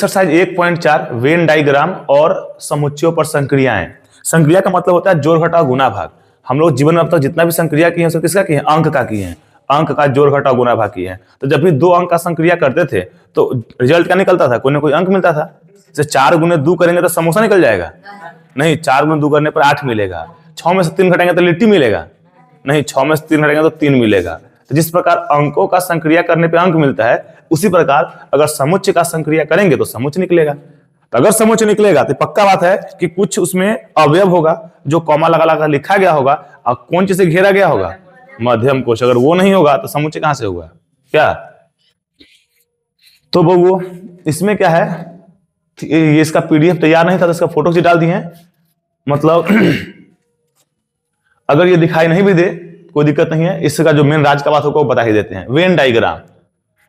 Exercise 1.4 Venn diagram और समुच्चयों पर संक्रियाएं। संक्रिया का मतलब होता है जोड़ घटाव गुना भाग। हम लोग जीवन में अब तक जितना भी संक्रिया की है उसको किसका किए हैं? अंक का किए हैं। अंक का जोड़ घटाव गुना भाग किए हैं। तो जब भी 2 अंक का संक्रिया करते थे तो रिजल्ट क्या निकलता था? कोई ना कोई अंक मिलता था। जैसे 4 गुने 2 करेंगे तो समोसा निकल जाएगा? नहीं, 4 गुने 2 करने पर 8 मिलेगा। 6 में से 3 घटाएंगे तो लिट्टी मिलेगा? नहीं, 6 में से 3 घटाएंगे तो 3 मिलेगा। तो जिस प्रकार अंकों का संक्रिया करने पे अंक मिलता है, उसी प्रकार अगर समुच्चय का संक्रिया करेंगे तो समुच्चय निकलेगा। तो अगर समुच्चय निकलेगा तो पक्का बात है कि कुछ उसमें अवयव होगा जो कॉमा लगा लगा लिखा गया होगा और कौन चीज से घेरा गया होगा? मध्यम कोश। अगर वो नहीं होगा तो समुच्चय कहां से होगा? क्या तो वो इसमें क्या है, ये इसका पीडीएफ तैयार नहीं था तो इसका फोटो से डाल दिए हैं। मतलब अगर ये दिखाई नहीं भी दे कोई दिक्कत नहीं है, इसका जो मेन राज का बात होगा वो बता ही देते हैं। वेन डायग्राम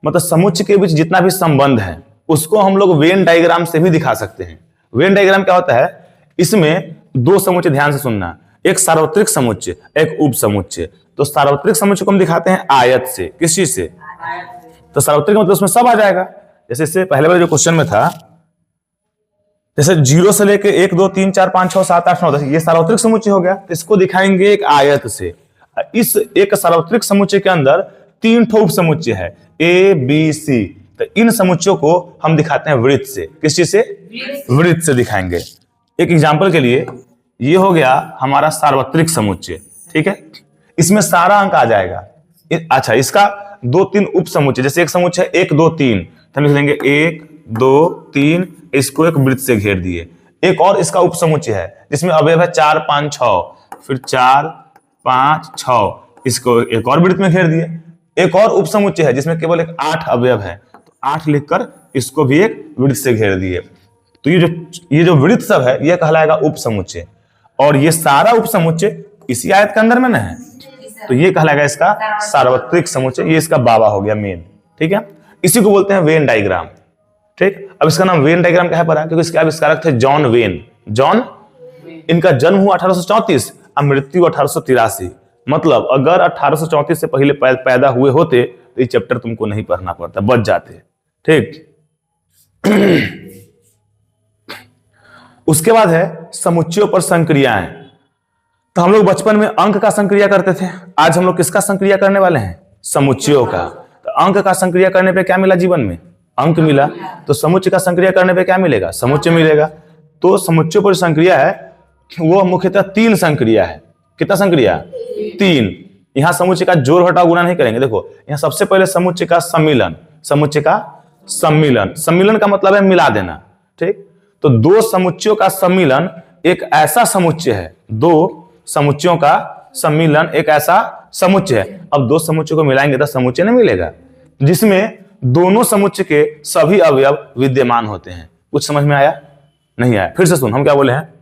मतलब समुच्चय के बीच जितना भी संबंध है उसको हम लोग वेन डायग्राम से भी दिखा सकते हैं। वेन डायग्राम क्या होता है? इसमें 2 समुच्चय, ध्यान से सुनना, एक सार्वत्रिक समुच्चय, एक उप समुच्चय। तो सार्वत्रिक समुच्चय को हम दिखाते हैं आयत से। किस चीज से? तो सार्वत्रिक मतलब उसमें सब आ जाएगा। जैसे इससे पहले वाले जो क्वेश्चन में था, जैसे 0 से लेके 1 2 3 4 5 6 7 8 9 10, ये सार्वत्रिक समुच्चय हो गया। तो इसको दिखाएंगे एक आयत से। इस एक सार्वत्रिक समुच्चय के अंदर 3 ठो उप समुच्चय है, ए बी सी। तो इन समुच्चयों को हम दिखाते हैं वृत्त से। किस चीज से? वृत्त से दिखाएंगे। एक एग्जांपल के लिए, ये हो गया हमारा सार्वत्रिक समुच्चय, ठीक है? इसमें सारा अंक आ जाएगा। अच्छा, इसका 2 3 उप समुच्चय, जैसे एक समुच्चय 1 2 3, तो हम लिख लेंगे 1 2 3, इसको एक वृत्त से घेर दिए। एक और इसका उप समुच्चय है जिसमें अवयव है 4 5 6, फिर 4 5 6, इसको एक और वृत्त में घेर दिए। एक और उप समुच्चय है जिसमें केवल एक 8 अवयव है, तो 8 लिखकर इसको भी एक वृत्त से घेर दिए। तो ये जो वृत्त सब है ये कहलाएगा उप समुच्चय। और ये सारा उप समुच्चय इसी आयत के अंदर में ना है, तो ये कहलाएगा इसका सार्वत्रिक समुच्चय। ये इसका बाबा हो गया मेन, ठीक है? इसी को बोलते हैं वेन डायग्राम, ठीक? अब इसका नाम वेन डायग्राम क्या है पड़ा? क्योंकि इसके आविष्कारक थे जॉन वेन। जॉन, इनका जन्म हुआ 1834 और मृत्यु 1883। मतलब अगर 1834 से पहले पैदा हुए होते तो ये चैप्टर तुमको नहीं पढ़ना पड़ता, बच जाते, ठीक? उसके बाद है समुच्चयों पर संक्रियाएं। तो हम लोग बचपन में अंक का संक्रिया करते थे, आज हम लोग किसका संक्रिया करने वाले हैं? समुच्चयों का। तो अंक का संक्रिया करने पे क्या मिला जीवन में? अंक मिला। तो समुच्चय का संक्रिया करने पे क्या मिलेगा? समुच्चय मिलेगा। तो समुच्चयों पर संक्रिया है वो मुख्यतः 3 संक्रिया है। कितना संक्रिया? 3। यहां समुच्चय का जोड़ घटाव गुणा नहीं करेंगे। देखो यहां सबसे पहले समुच्चय का सम्मिलन। समुच्चय का सम्मिलन, सम्मिलन का मतलब है मिला देना, ठीक? तो 2 समुच्चयों का सम्मिलन एक ऐसा समुच्चय है, 2 समुच्चयों का सम्मिलन एक ऐसा समुच्चय है। अब 2 समुच्चयों को मिलाएंगे तो समुच्चय नहीं मिलेगा जिसमें दोनों समुच्चय के सभी अवयव विद्यमान होते हैं। कुछ समझ में आया? नहीं आया? फिर से सुन, हम क्या बोले हैं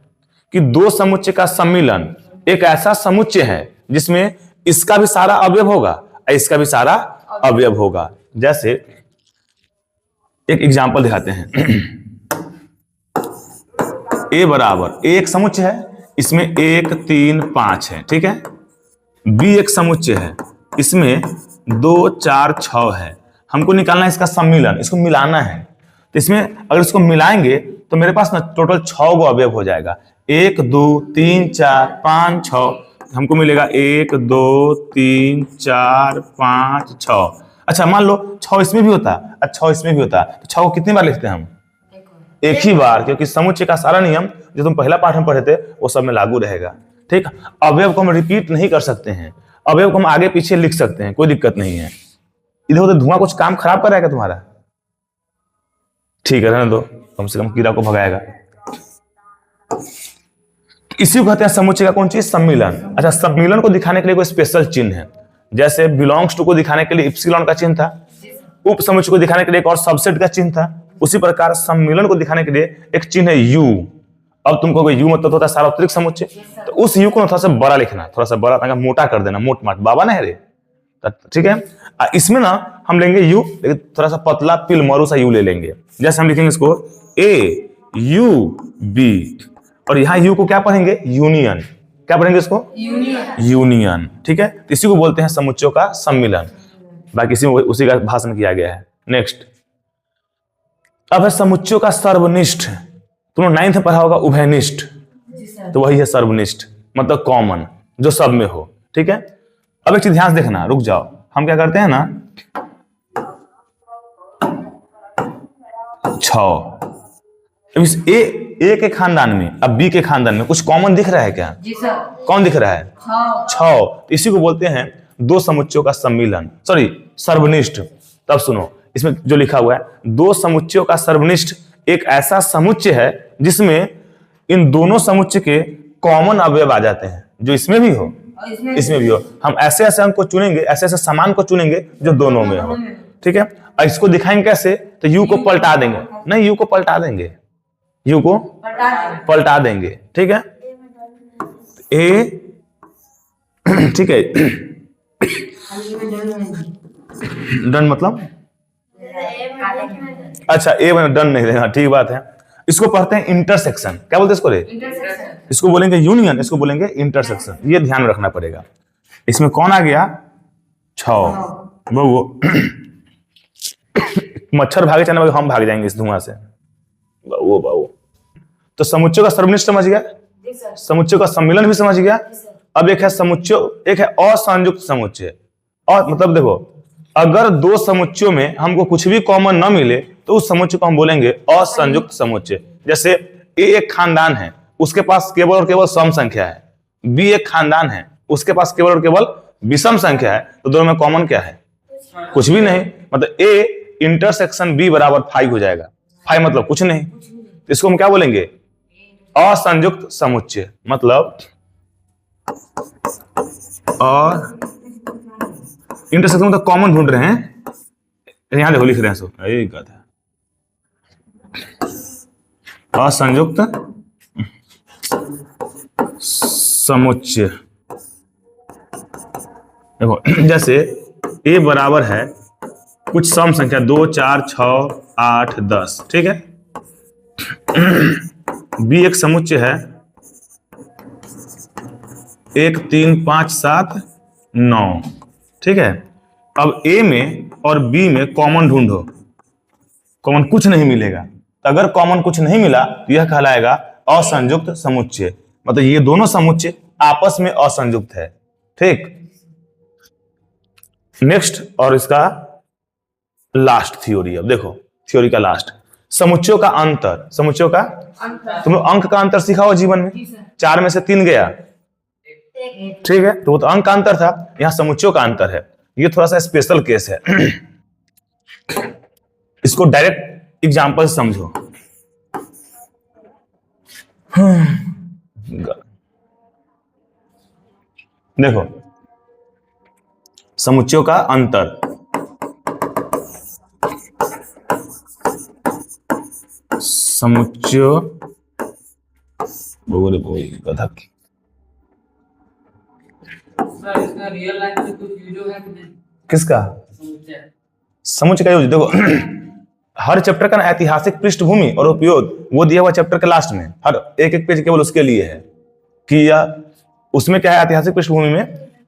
कि 2 समुच्चय का सम्मिलन एक ऐसा समुच्चय है जिसमें इसका भी सारा अवयव होगा और इसका भी सारा अवयव होगा। जैसे एक एग्जांपल दिखाते हैं। ए बराबर एक समुच्चय है, इसमें 1 3 5 है, ठीक है? बी एक समुच्चय है, इसमें 2 4 6 है। हमको निकालना है इसका सम्मिलन, इसको मिलाना है। तो इसमें अगर इसको मिलाएंगे तो मेरे पास ना टोटल 6 गो अवयव हो जाएगा। 1 2 3 4 5 6, हमको मिलेगा 1 2 3 4 5 6। अच्छा मान लो 6 इसमें भी होता और 6 इसमें भी होता, तो 6 को कितनी बार लिखते हैं हम? एक ही बार, क्योंकि समुच्चय का सारा नियम जो तुम पहला पाठ में पढ़े थे वो सब में लागू रहेगा, ठीक? अवयव को हम रिपीट नहीं कर सकते हैं, अवयव को हम आगे पीछे लिख सकते हैं, कोई दिक्कत नहीं है। इधर उधर धुआं कुछ काम खराब कर रहा है तुम्हारा? ठीक है, रहने दो, कम से कम कीड़ा को भगाएगा। इसी को कहते हैं समुच्चय का कौन चीज? सम्मिलन। अच्छा, सम्मिलन को दिखाने के लिए कोई स्पेशल चिन्ह है। जैसे बिलोंग्स टू को दिखाने के लिए इप्सिलॉन का चिन्ह था, उप समुच्चय को दिखाने के लिए एक और सबसेट का चिन्ह था। उसी प्रकार सम्मिलन को दिखाने के लिए एक चिन्ह है यू। अब तुमको यू मतलब होता है सार्वत्रिक समुच्चय, तो उस यू को थोड़ा सा बड़ा लिखना, थोड़ा सा बड़ा, ताकि मोटा कर देना, मोट माट बाबा नहीं रे, ठीक है? इसमें ना हम लेंगे यू, लेकिन थोड़ा सा पतला पिलमरू सा यू ले लेंगे। जैसे हम लिखेंगे इसको ए यू बी, और यहां यू को क्या पढ़ेंगे? यूनियन। क्या पढ़ेंगे इसको? यूनियन, ठीक है? तो इसी को बोलते हैं समुच्चयों का सम्मिलन। बाकी इसी में उसी का भाषण किया गया है। नेक्स्ट, अब है समुच्चयों का सर्वनिष्ठ। तुमने 9th में पढ़ा होगा उभयनिष्ठ, तो वही है सर्वनिष्ठ, मतलब कॉमन, जो सब में हो। ठीक है, अब एक चीज ध्यान से देखना, रुक जाओ। हम क्या करते हैं ना, 6 इस ए के खानदान में, अब बी के खानदान में कुछ कॉमन दिख रहा है क्या? जी सर। कौन दिख रहा है? 6। इसी को बोलते हैं दो समुच्चयों का सम्मिलन, सॉरी सर्वनिष्ठ। तब सुनो, इसमें जो लिखा हुआ है, दो समुच्चयों का सर्वनिष्ठ एक ऐसा समुच्चय है जिसमें इन दोनों समुच्चय के कॉमन अवयव आ जाते हैं, जो इसमें भी हो इसमें भी हो। हम ऐसे ऐसे अंक को चुनेंगे, ऐसे ऐसे समान को चुनेंगे जो दोनों में हो। ठीक है, और इसको दिखाएंगे कैसे? तो यू को पलटा देंगे, नहीं यू को पलटा देंगे, यू को पलटा देंगे। ठीक है, ए, ठीक है, डन मतलब अच्छा, ए में डन नहीं देगा, ठीक बात है। इसको पढ़ते हैं इंटरसेक्शन। क्या बोलते हैं इसको रे? इसको बोलेंगे यूनियन, इसको बोलेंगे इंटरसेक्शन। ये ध्यान में रखना पड़ेगा। इसमें कौन आ गया? 6। वो मच्छर भागे चाहे हम भाग जाएंगे इस धुआं से। वो तो समुच्चय का सर्वनिष्ठ समझ गया, समुच्चय का सम्मिलन भी समझ गया। अब एक है समुच्चय, एक है असंयुक्त समुच्चय। और मतलब देखो, अगर दो समुच्चयों में हमको कुछ भी कॉमन न मिले तो उस समुच्चय को हम बोलेंगे असंयुक्त समुच्चय। जैसे ए एक खानदान है, उसके पास केवल और केवल सम संख्या है, बी एक खानदान है, उसके पास केवल और केवल विषम संख्या है, तो दोनों में कॉमन क्या है? कुछ भी नहीं। मतलब ए इंटरसेक्शन बी बराबर 5 हो जाएगा। 5 मतलब कुछ नहीं, तो इसको हम क्या बोलेंगे? असंयुक्त समुच्चय। मतलब और इंटरसेक्शन मतलब कॉमन ढूंढ रहे हैं, यहां देखो लिख रहे हैं सो असंयुक्त समुच्चय। देखो जैसे ए बराबर है कुछ सम संख्या 2 4 6 8 10, ठीक है। बी एक समुच्चय है 1 3 5 7 9, ठीक है। अब ए में और बी में कॉमन ढूंढो, कॉमन कुछ नहीं मिलेगा। तो अगर कॉमन कुछ नहीं मिला तो यह कहलाएगा असंयुक्त समुच्चय। मतलब ये दोनों समुच्चय आपस में असंयुक्त है, ठीक। नेक्स्ट और इसका लास्ट थ्योरी। अब देखो थ्योरी का लास्ट, समुच्चयों का अंतर। समुच्चयों का तुम लोग अंक का अंतर सीखा हो जीवन में, 4 में से 3 गया, ठीक है। तो वो तो अंक का अंतर था, यहां समुच्चयों का अंतर है। ये थोड़ा सा स्पेशल केस है, इसको डायरेक्ट एग्जांपल समझो। देखो समुच्चयों का अंतर, समुच्चय गधा की इसका रियल लाइफ में कुछ वीडियो है कि नहीं? किसका? समुच्चय का यूज देखो हर चैप्टर का ऐतिहासिक पृष्ठभूमि और उपयोग वो दिया हुआ चैप्टर के लास्ट में, हर एक पेज केवल उसके लिए है कि उसमें क्या है ऐतिहासिक पृष्ठभूमि में,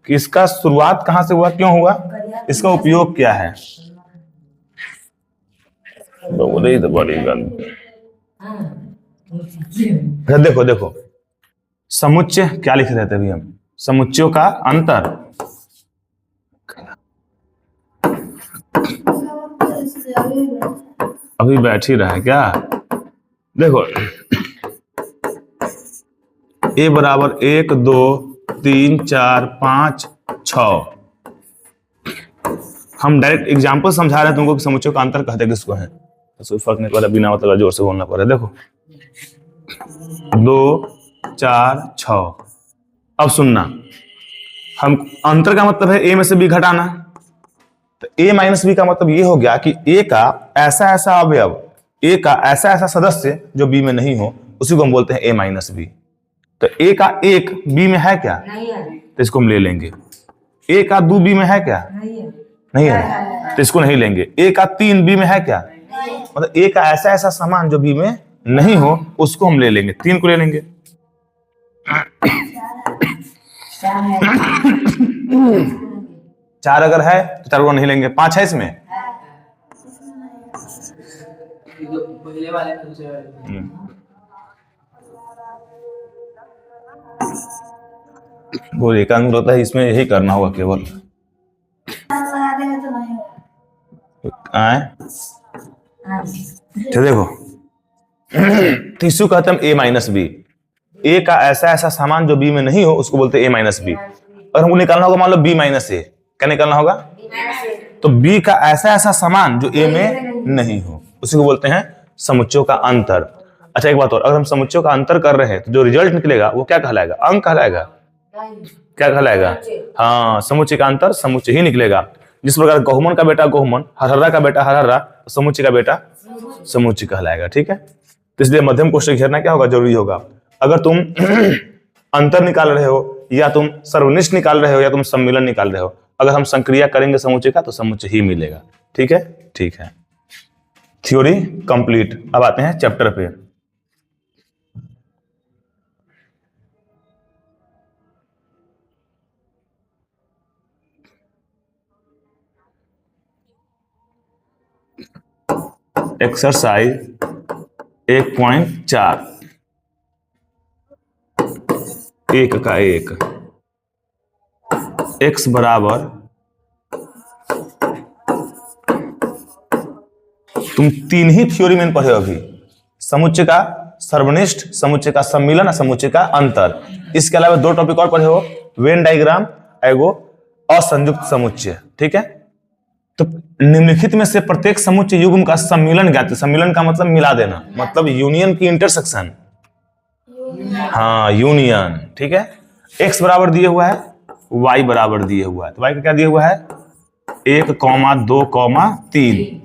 कि इसका शुरुआत कहां से हुआ, क्यों हुआ, इसका उपयोग क्या है। देखो देखो समुच्चय क्या लिख रहे थे अभी हम, समुच्चयों का अंतर। अभी बैठ ही रहा है क्या? देखो ए बराबर 1 2 3 4 5 6। हम डायरेक्ट एग्जांपल समझा रहे हैं तुमको कि समुच्चयों का अंतर कहते किसको है, तो कोई फर्क नहीं पड़ा, बिना मतलब जोर से बोलना पड़ा। देखो 2 4 6। अब सुनना, हम अंतर का मतलब है ए में से बी घटाना, तो ए माइनस बी का मतलब ये हो गया कि ए का ऐसा ऐसा अवयव, ए का ऐसा ऐसा सदस्य जो बी में नहीं हो, उसी को हम बोलते हैं ए माइनस बी। तो ए का 1 बी में है क्या? नहीं है, तो इसको हम ले लेंगे। ए का 2 बी में है क्या? नहीं है, तो इसको नहीं लेंगे। ए का 3 बी में है क्या? मतलब ए का ऐसा ऐसा सामान जो बी में नहीं हो उसको हम ले लेंगे, 3 को ले लेंगे। 4 अगर है तो 4 को नहीं लेंगे। 5 है इसमें, पहले वाले दूसरे वाले। वो एकांक होता है, इसमें यही करना होगा केवल। आए तो देखो टिश्यू कहते हैं ए माइनस बी। ए का ऐसा ऐसा सामान जो बी में नहीं हो उसको बोलते हैं ए माइनस बी। और हमको निकालना होगा मान लो बी माइनस ए। क्या निकालना होगा? तो बी का ऐसा ऐसा सामान जो ए में नहीं हो उसी को बोलते हैं समुच्चयों का अंतर। अच्छा एक बात और, अगर हम समुच्चयों का अंतर कर रहे हैं तो जो रिजल्ट निकलेगा वो क्या कहलाएगा? अंक कहलाएगा। क्या कहलाएगा? हाँ, समुच्चय का अंतर समुच्चय ही निकलेगा। जिस प्रकार गहुमन का बेटा गहुमन, हरहरा का बेटा हरहरा, समुच्चय का बेटा समुच्चय कहलाएगा। ठीक है, तो इसलिए मध्यम कोष्ठक घेरना क्या होगा? जरूरी होगा। अगर तुम अंतर निकाल रहे हो या तुम सर्वनिष्ठ निकाल रहे हो या तुम सम्मिलन निकाल रहे हो, अगर हम संक्रिया करेंगे समुच्चय का तो समुच्चय ही मिलेगा। ठीक है, ठीक है। Theory complete. अब आते हैं चैप्टर पे। एक्सरसाइज 1.4 एक का एक, x बराबर, तुम तीन ही थ्योरी में पढ़े हो अभी। समुच्चय का सर्वनिष्ठ, समुच्चय का सम्मिलन और समुच्चय का अंतर। इसके अलावा दो टॉपिक और पढ़े हो, वेन डायग्राम, एगो असंयुक्त समुच्चय। ठीक है, तो निम्नलिखित में से प्रत्येक समुच्चय युग्म का सम्मिलन ज्ञात। सम्मिलन का मतलब मिला देना, मतलब यूनियन की इंटरसेक्शन। हाँ, यूनियन। ठीक है, x बराबर दिए हुआ है, y बराबर दिए हुआ है। तो y का क्या दिया हुआ है? 1, 2, 3।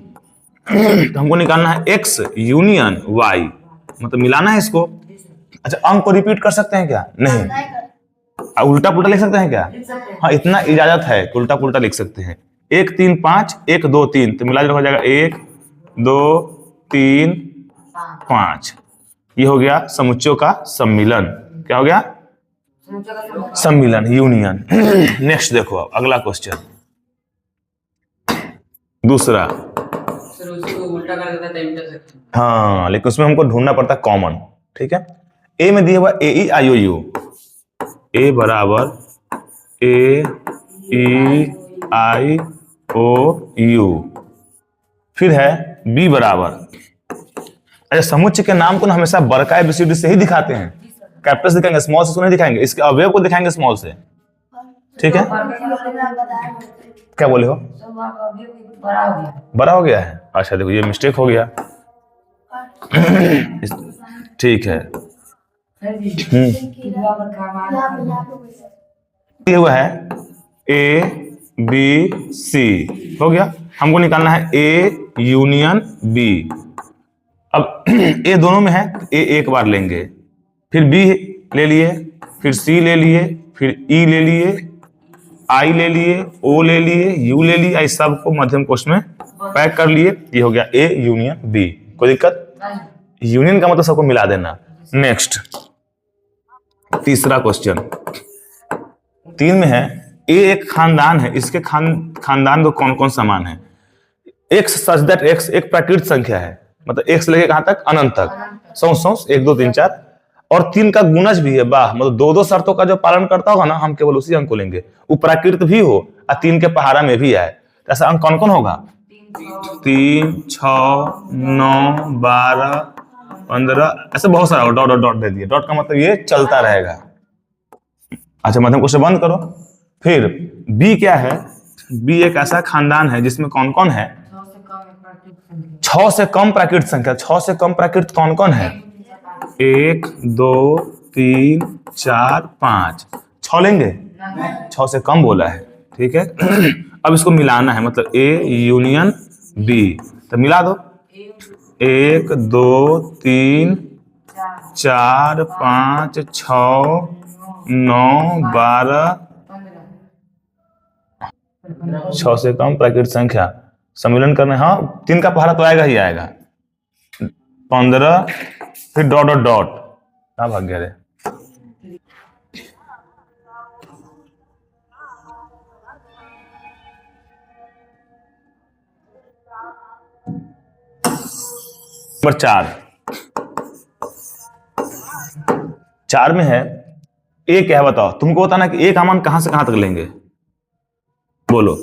तो हमको निकालना है x यूनियन y, मतलब मिलाना है इसको। अच्छा, अंक को रिपीट कर सकते हैं क्या? नहीं। उल्टा पुल्टा लिख सकते हैं क्या? हाँ, इतना इजाजत है, उल्टा पुल्टा लिख सकते हैं। 1, 3, 5, 1, 2, 3, तो मिला हो जाएगा 1, 2, 3, 5। ये हो गया समुच्चयों का सम्मिलन। क्या हो गया? सम्मिलन, यूनियन। नेक्स्ट देखो, अब अगला क्वेश्चन, दूसरा। सर उसको उल्टा कर देता है इंटरसेक्शन। हाँ, लेकिन उसमें हमको ढूंढना पड़ता है कॉमन। ठीक है, ए में दिया हुआ ए ई आई ओ यू, ए बराबर ए ई आई ओ यू, फिर है बी बराबर। अच्छा, समुच्चय के नाम को ना हमेशा बड़का एबीसीडी से ही दिखाते हैं, कैपिटल से दिखाएंगे, स्मॉल से नहीं दिखाएंगे। इसके अवयव को दिखाएंगे स्मॉल से। ठीक है, क्या बोले हो? बड़ा हो गया है। अच्छा देखो, ये मिस्टेक हो गया। ठीक है, ये हुआ है ए बी सी, हो गया। हमको निकालना है ए यूनियन बी। अब ए दोनों में है, ए एक बार लेंगे, फिर बी ले लिए, फिर सी ले लिए, फिर ई ले लिए, आई ले लिए, ओ ले लिए, यू ले लिए, इस सब को मध्यम कोष्ठ में पैक कर लिए। ये हो गया ए यूनियन बी। कोई दिक्कत? यूनियन का मतलब सबको मिला देना। नेक्स्ट, तीसरा क्वेश्चन 3 में है, ए एक खानदान है, इसके खानदान को कौन कौन समान है? एक्स सच दैट एक्स एक प्राकृत संख्या है, मतलब एक से लेके कहां तक? अनंत तक। सौ 1, 2, 3, 4, और 3 का गुणज भी है। वाह, मतलब दो शर्तों का जो पालन करता होगा ना, हम केवल उसी अंक को लेंगे। वो प्राकृत भी हो और 3 के पहाड़ा में भी आए। ऐसा अंक कौन कौन होगा? 3, 6, 9, 12, 15, ऐसे बहुत सारा। डॉट डॉट डॉट दे दिए। डॉट का मतलब ये चलता रहेगा। अच्छा, मध्यम कोष्ठ बंद करो। फिर बी क्या है? बी एक ऐसा खानदान है जिसमें कौन कौन है? 6 से कम प्राकृत संख्या। 6 से कम प्राकृत कौन कौन है? 1, 2, 3, 4, 5। 6 लेंगे? 6 से कम बोला है। ठीक है, अब इसको मिलाना है, मतलब ए यूनियन बी। तो मिला दो, 1, 2, 3, 4, 5, 6, 9, 12, 6 से कम प्राकृत संख्या सम्मिलन करना है। हाँ, 3 का पहाड़ा तो आएगा ही आएगा। 15, फिर डॉट डॉट डॉट। क्या भाग गया रे? नंबर 4, 4 में है ए क्या है बताओ। तुमको बताना कि ए का मान कहां से कहां तक लेंगे, बोलो।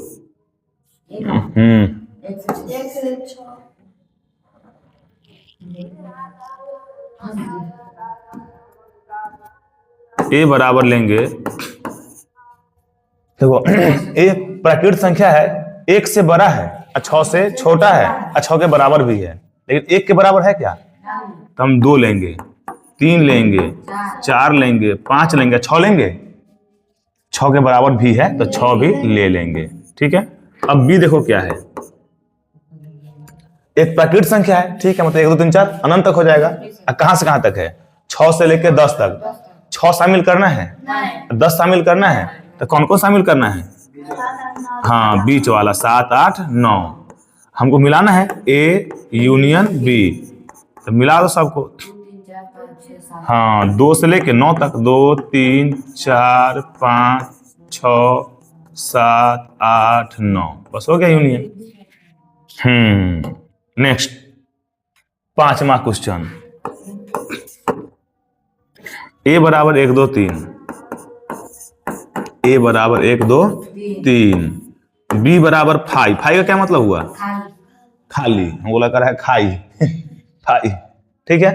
ए बराबर लेंगे, देखो एक प्राकृत संख्या है, 1 से बड़ा है और 6 से छोटा है और 6 के बराबर भी है, लेकिन 1 के बराबर है क्या, तो हम 2 लेंगे, 3 लेंगे, 4 लेंगे, 5 लेंगे, 6 लेंगे, 6 के बराबर भी है तो 6 भी ले लेंगे। ठीक है, अब बी देखो क्या है, एक प्राकृत संख्या है, ठीक है, मतलब 1 2 3 4 अनंत तक हो जाएगा। और कहां से कहां तक है, 6 से लेकर 10 तक। 6 शामिल करना है, 10 शामिल करना है, तो कौन कौन शामिल करना है, हाँ बीच वाला 7 8 9 हमको मिलाना है, ए यूनियन बी, तो मिला दो सबको। हाँ 2 से लेके 9 तक, 2 3 4 5 6 7 8 9, बस हो गया यूनियन। नेक्स्ट 5वां क्वेश्चन, ए बराबर 1 2 3, ए बराबर 1 2 3, बी बराबर 5, 5 का क्या मतलब हुआ, खाली, हम बोला कर रहा है खाई 5, ठीक है।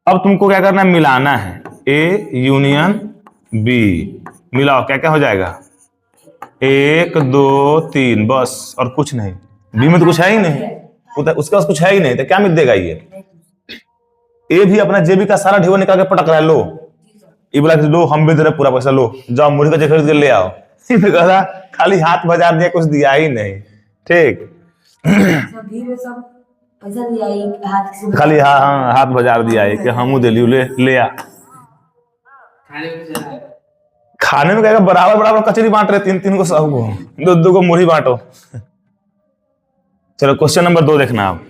अब तुमको क्या करना है, मिलाना है, ए यूनियन बी, मिलाओ क्या क्या हो जाएगा, 1 2 3, बस, और कुछ नहीं, बी में तो कुछ है ही नहीं, उसके पास कुछ है ही नहीं, तो क्या मिल देगा ये। ए भी अपना जेबी का सारा ढेवा निकाल के पटक रहा है, लो ये बोला लो हम भी दे रहे पूरा पैसा, लो जाओ मुर्गी का खरीद के ले आओ, कहा खाली हाथ बाजार दिया, कुछ दिया ही नहीं, ठीक खाली हाँ हाथ बाजार दिया है कि हम दे लियो, ले आ। खाने में क्या बराबर बराबर कचरी बांट रहे, 3 3 को सबको, 2 2 को मुरही बांटो। चलो क्वेश्चन नंबर 2 देखना आप,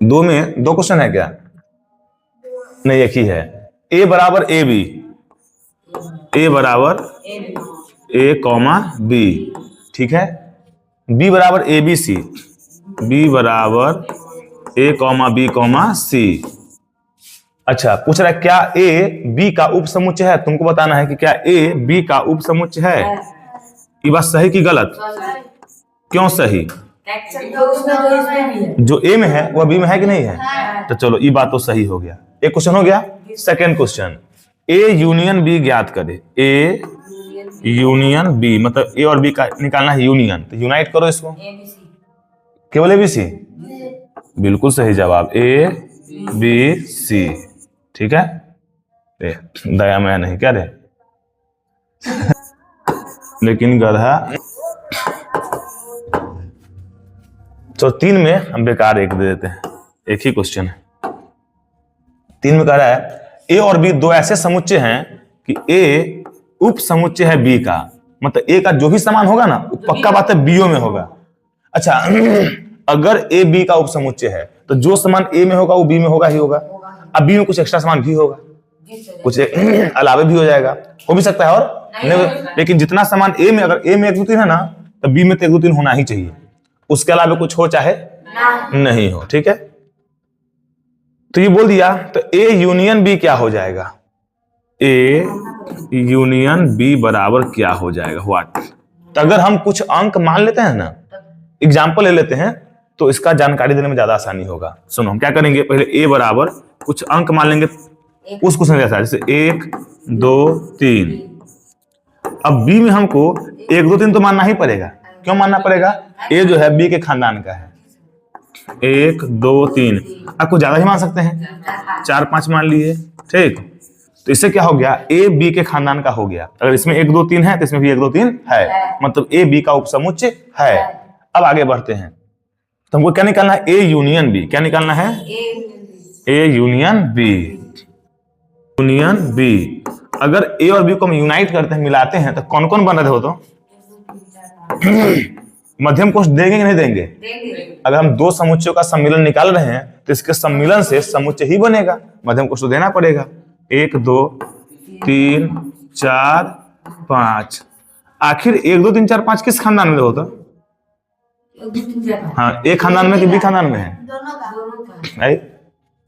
2 में 2 क्वेश्चन है क्या, नहीं एक ही है। ए बराबर ए बी, ए बराबर ए कॉमा बी, ठीक है। बी बराबर ए बी सी, बी बराबर ए कॉमा बी कॉमा सी। अच्छा पूछ रहा है क्या ए बी का उप समुच्चय है, तुमको बताना है कि क्या ए बी का उप समुच्चय है। ये बात सही कि गलत, क्यों सही, जो ए में है वह बी में है कि नहीं है, तो चलो ये बात तो सही हो गया, एक क्वेश्चन हो गया। Second question, A union B ज्ञात करे, ए यूनियन बी मतलब ए और बी का निकालना है यूनियन, तो यूनाइट करो इसको, केवल ए बी सी, बिल्कुल सही जवाब, ए बी सी, ठीक है। दया मैं नहीं क्या रे लेकिन गधा। तो 3 में हम बेकार एक दे देते हैं, एक ही क्वेश्चन है। 3 में कह रहा है ए और बी 2 ऐसे समुच्चय हैं कि ए उप समुच्चय है बी का, मतलब ए का जो भी समान होगा ना पक्का बात है बीओ में होगा। अच्छा अगर ए बी का उप समुच्चय है तो जो समान ए में होगा वो बी में होगा ही होगा, अब बी में कुछ एक्स्ट्रा समान भी होगा, कुछ अलावे भी हो जाएगा, हो भी सकता है और नहीं, लेकिन जितना समान ए में, अगर ए में 1 2 3 है ना तो बी में तो 1 2 3 होना ही चाहिए, उसके अलावा कुछ हो चाहे नहीं हो, ठीक है। तो ये बोल दिया, तो ए यूनियन बी क्या हो जाएगा, ए यूनियन बी बराबर क्या हो जाएगा, व्हाट। तो अगर हम कुछ अंक मान लेते हैं ना, एग्जाम्पल ले लेते हैं, तो इसका जानकारी देने में ज्यादा आसानी होगा। सुनो हम क्या करेंगे, पहले ए बराबर कुछ अंक मान लेंगे, उस क्वेश्चन जैसा, जैसे 1 2 3। अब बी में हमको 1 2 3 तो मानना ही पड़ेगा, क्यों मानना पड़ेगा, ए जो है बी के खानदान का है, 1 2 3, आपको ज्यादा ही मान सकते हैं, 4 5 मान लिए, ठीक। तो इससे क्या हो गया, ए बी के खानदान का हो गया, अगर इसमें 1 2 3 है तो इसमें भी 1 2 3 है, मतलब ए बी का उपसमुच्चय है। अब आगे बढ़ते हैं, तो हमको क्या निकालना है, ए यूनियन बी, क्या निकालना है, A union B, union B. अगर ए और बी को हम यूनाइट करते हैं, मिलाते हैं, तो कौन कौन बन रहे हो, तो मध्यम कोश देंगे कि नहीं देंगे, अगर हम 2 समुच्चयों का सम्मिलन निकाल रहे हैं तो इसके सम्मिलन से समुच्चय ही बनेगा, मध्यम कोश तो देना पड़ेगा। 1 2 3 4 5, आखिर 1 2 3 4 5 किस खानदान में होता, हाँ, ए खानदान में कि बी खानदान में है? नहीं,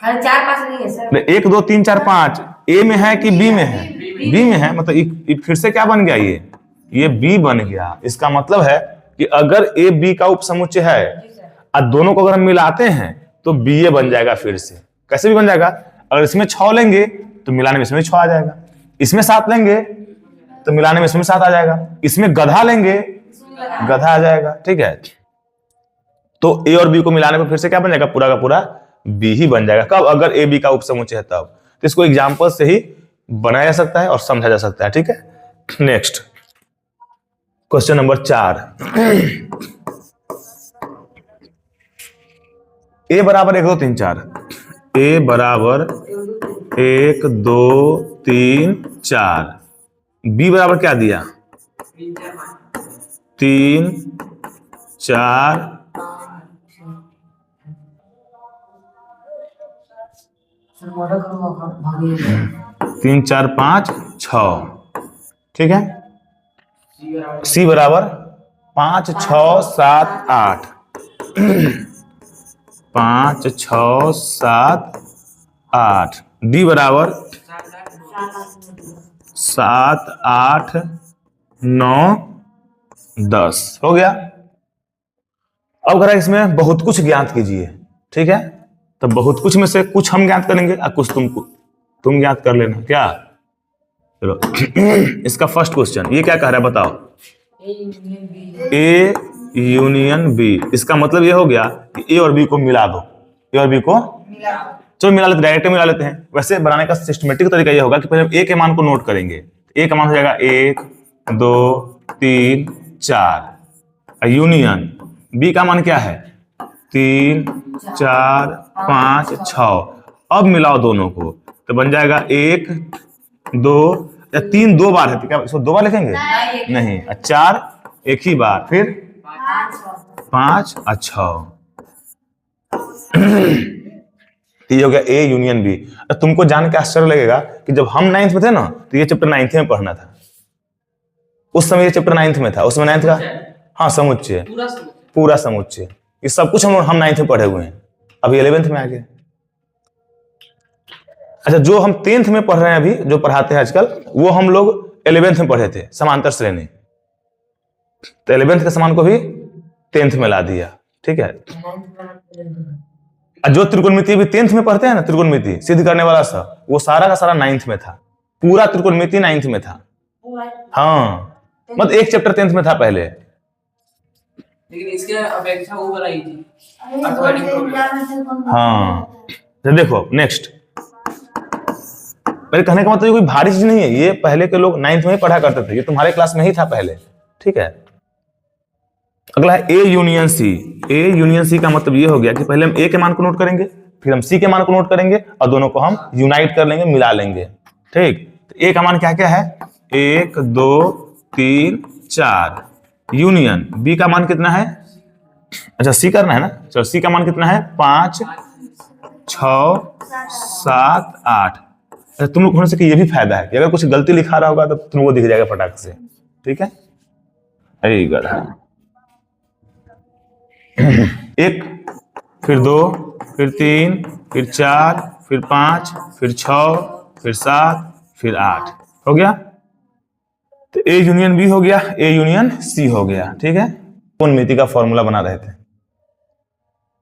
खाली 4-5 नहीं है सर। 1 2 3 4 5 ए में है कि बी में है? बी में है, मतलब ये फिर से क्या बन गया? ये बी बन गया। इसका मतलब है कि अगर ए बी का उपसमुच्चय है और दोनों को अगर हम मिलाते हैं तो बी ए बन जाएगा। फिर से कैसे भी बन जाएगा? अगर इसमें 6 लेंगे तो मिलाने में इसमें 6 आ जाएगा, इसमें 7 लेंगे तो मिलाने में इसमें 7 आ जाएगा, इसमें गधा लेंगे गधा आ जाएगा। ठीक है, तो ए और बी को मिलाने पर फिर से क्या बन जाएगा? पूरा का पूरा बी ही बन जाएगा। कब? अगर ए बी का उपसमुच्चय है तब। तो इसको एग्जांपल से ही बनाया जा सकता है और समझा जा सकता है। ठीक है, नेक्स्ट क्वेश्चन नंबर 4। ए बराबर 1 2 3 4, ए बराबर 1 2 3 4, बी बराबर क्या दिया? 3 4 3 4 5 6। ठीक है, सी बराबर 5 6 7 8, 5 6 7 8, डी बराबर 7 8 9 10। हो गया। अब अगर इसमें बहुत कुछ ज्ञात कीजिए। ठीक है, तो बहुत कुछ में से कुछ हम ज्ञात करेंगे और कुछ तुम ज्ञात कर लेना। क्या? चलो इसका फर्स्ट क्वेश्चन ये क्या कह रहा है बताओ? A union B. इसका मतलब ये हो गया कि ए और बी को मिला दो। ए और बी को चलो मिला लेते, डायरेक्ट मिला लेते हैं। वैसे बनाने का सिस्टमेटिक तरीका ये होगा कि पहले हम ए के मान को नोट करेंगे। ए का मान हो जाएगा 1 2 3 4, यूनियन बी का मान क्या है? 3 4 5 6। अब मिलाओ दोनों को तो बन जाएगा 1 2 या 3 2 बार है तो क्या इसको 2 बार लिखेंगे? नहीं, 4 एक ही बार, फिर 5 और 6। ये हो गया ए यूनियन बी। तुमको जान के आश्चर्य लगेगा कि जब हम 9th में थे ना तो ये चैप्टर 9th में पढ़ना था। उस समय ये चैप्टर 9th में था। उस समय 9th का हाँ समुच्चय, पूरा समुच्चय, ये सब कुछ हम 9th में पढ़े हुए हैं। अभी 11th में आ गए। अच्छा, जो हम 10th में पढ़ रहे हैं अभी, जो पढ़ाते हैं आजकल, वो हम लोग 11th में पढ़े थे, समांतर श्रेणी। तो 11th के समान को भी 10th में ला दिया। ठीक है, जो त्रिकोणमिति भी 10th में पढ़ते हैं ना, त्रिकोणमिति सिद्ध करने वाला सा, वो सारा का सारा 9th में था। पूरा त्रिकोणमिति 9th में था। हाँ, मतलब एक चैप्टर 10th में था पहले। लेकिन इसके अपेक्षा वो बनाई थी अर्थमेटिक प्रॉब्लम। हाँ, तो देखो नेक्स्ट। मेरे कहने का मतलब कोई भारी चीज नहीं है, ये पहले के लोग 9th में ही पढ़ा करते थे, ये तुम्हारे क्लास में ही था पहले। ठीक है, अगला है A union C. A union C का मतलब ये हो गया कि पहले हम ए के मान को नोट करेंगे, फिर हम सी के मान को नोट करेंगे और दोनों को हम यूनाइट कर लेंगे, मिला लेंगे। ठीक, तो ए का मान क्या क्या है? 1 2 3 4, यूनियन बी का मान कितना है? अच्छा, सी करना है ना। चलो, सी का मान कितना है? 5 6 7 8। अच्छा, तुम लोग होने से कि ये भी फायदा है कि अगर कुछ गलती लिखा रहा होगा तो तुमको दिख जाएगा फटाक से। ठीक है, यही गढ़ा 1 फिर 2 फिर 3 फिर 4 फिर 5 फिर 6 फिर 7 फिर 8। हो गया। तो ए यूनियन बी हो गया, ए यूनियन सी हो गया। ठीक है, त्रिकोणमिति का फॉर्मूला बना रहे थे।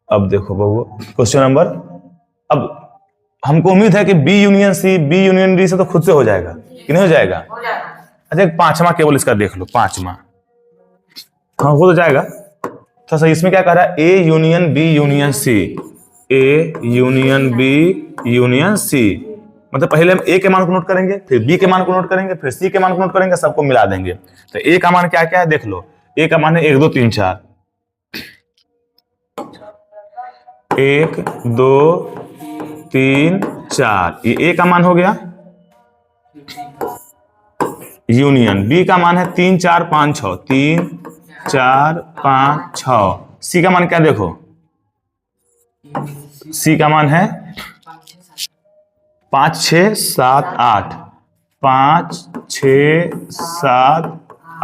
अब देखो बबू क्वेश्चन नंबर, अब हमको उम्मीद है कि B union C, B union D से तो खुद से हो जाएगा कि नहीं हो जाएगा? अच्छा, एक 5वां केवल इसका देख लो, 5वां। हाँ, हो तो जाएगा। तो सही, इसमें क्या कह रहा है? A union B union C, A union B union C. मतलब पहले हम ए के मान को नोट करेंगे, फिर बी के मान को नोट करेंगे, फिर सी के मान को नोट करेंगे, सबको मिला देंगे। तो ए का मान क्या क्या है देख लो। ए का मान है 1 2 3 4, 1 2 3 4, ये ए का मान हो गया। यूनियन बी का मान है 3 4 5 6, 3 4 5 6। सी का मान क्या देखो? सी का मान है 5 6 7 8, 5 6 7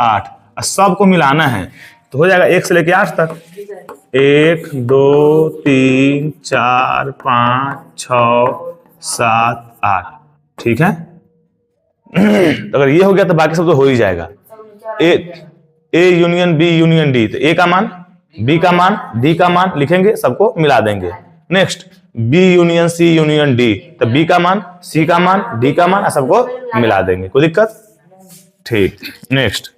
8। सबको मिलाना है तो हो जाएगा 1 से लेके 8 तक। 1 2 3 4 5 6 7 8, ठीक है। तो अगर ये हो गया तो बाकी सब तो हो ही जाएगा। A union B union D, तो ए का मान, बी का मान, डी का मान लिखेंगे, सबको मिला देंगे। Next B union C union D, तो बी का मान, सी का मान, डी का मान, सबको मिला देंगे, कोई दिक्कत? ठीक। नेक्स्ट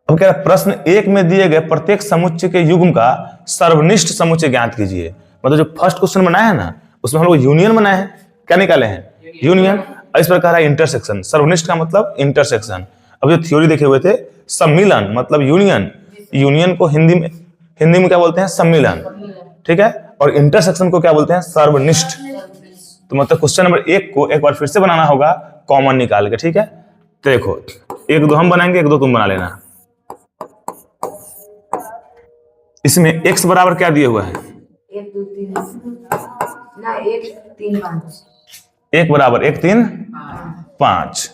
अब क्या प्रश्न 1 में दिए गए प्रत्येक समुच्चय के युग्म का सर्वनिष्ठ समुच्चय ज्ञात कीजिए। मतलब जो फर्स्ट क्वेश्चन बनाया है ना, उसमें हम लोग यूनियन बनाए हैं, क्या निकाले हैं? यूनियन। इस प्रकार है इंटरसेक्शन। सर्वनिष्ठ का मतलब इंटरसेक्शन। अब जो थ्योरी देखे हुए थे, सम्मिलन मतलब यूनियन, यूनियन को हिंदी में क्या बोलते हैं? सम्मिलन, ठीक है। और इंटरसेक्शन को क्या बोलते हैं? सर्वनिष्ठ। तो मतलब क्वेश्चन नंबर 1 को एक बार फिर से बनाना होगा कॉमन निकाल के, ठीक है। तो देखो 1 2 हम बनाएंगे, 1 2 तुम बना लेना। इसमें x बराबर क्या दिए हुआ है? 1 2 3 ना 1 3 5। 1 बराबर 1 3 5।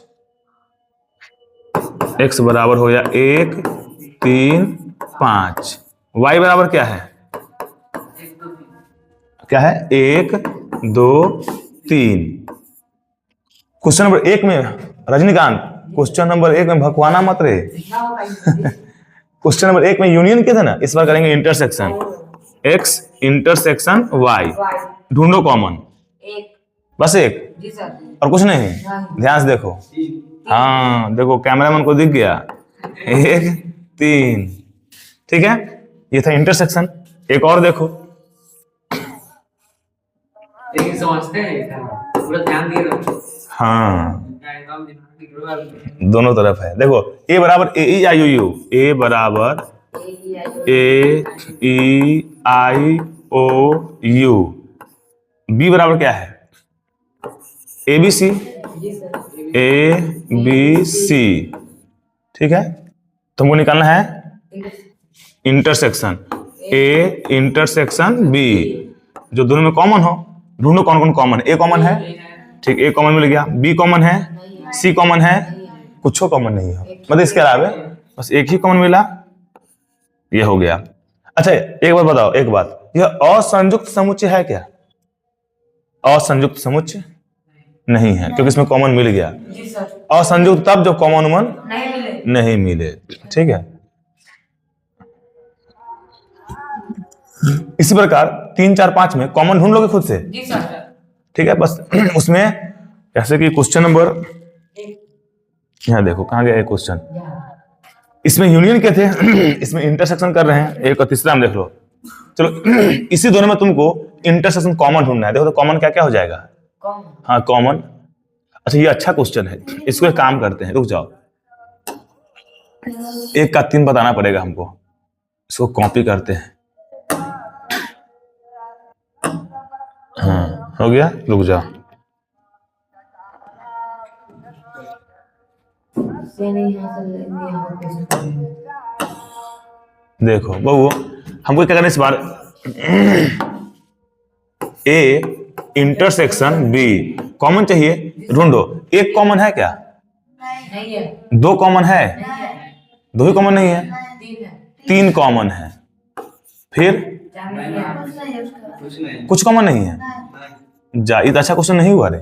x बराबर हो या 1 3 5। y बराबर क्या है? क्या है? 1 2 3। क्वेश्चन नंबर 1 में रजनीकांत, क्वेश्चन नंबर 1 में भगवाना मत रे। क्वेश्चन नंबर 1 में यूनियन किया था ना, इस बार करेंगे इंटरसेक्शन। x इंटरसेक्शन y, ढूंढो कॉमन। 1 बस 1 जी सर। और कुछ नहीं? ध्यान से देखो, हाँ देखो कैमरामैन को दिख गया। 1 3, ठीक है। ये था इंटरसेक्शन। एक और देखो, लेकिन समझते हैं पूरा ध्यान दिए रहो। हाँ दोनों तरफ है। देखो a बराबर ए ई आई ओ यू, a बराबर ए ई आई ओ यू, b बराबर क्या है? A B C, A B C, ठीक है। तुमको निकालना है इंटरसेक्शन ए इंटरसेक्शन बी, जो दोनों में कॉमन हो। ढूंढो कौन कौन कॉमन है। ए कॉमन है, ठीक, ए कॉमन मिल गया। बी कॉमन है, सी कॉमन है, कुछ कॉमन नहीं है, मतलब इसके अलावा बस एक ही कॉमन मिला, ये हो गया। अच्छा एक बात बताओ, एक बात, यह असंयुक्त समुच्चय है क्या? असंयुक्त समुच्चय नहीं है, क्योंकि इसमें कॉमन मिल गया। जी सर। असंयुक्त तब जब कॉमन उमन नहीं नहीं मिले। मिले, ठीक है। इसी प्रकार 3 4 5 में कॉमन ढूंढ लोगे खुद से, जी सर। ठीक है। बस उसमें जैसे कि क्वेश्चन नंबर, यहाँ देखो कहाँ गया क्वेश्चन, इसमें यूनियन के थे, इसमें इंटरसेक्शन कर रहे हैं। एक और तीसरा में देख लो। चलो इसी दोनों में तुमको इंटरसेक्शन कॉमन ढूंढना है। देखो तो कॉमन क्या क्या हो जाएगा? हाँ कॉमन। अच्छा ये अच्छा क्वेश्चन है, इसको एक काम करते हैं, रुक जाओ, 1 का 3 बताना पड़ेगा हमको, इसको कॉपी करते हैं। हाँ हो गया, रुक जाओ। देखो बबू हमको क्या करना है इस बार, ए इंटरसेक्शन बी कॉमन चाहिए, ढूंढो। एक कॉमन है क्या? नहीं है। 2 कॉमन है? 2 ही कॉमन नहीं है, 3 है। 3 कॉमन है, फिर कुछ कॉमन नहीं है। जा ये तो अच्छा क्वेश्चन नहीं हुआ रे,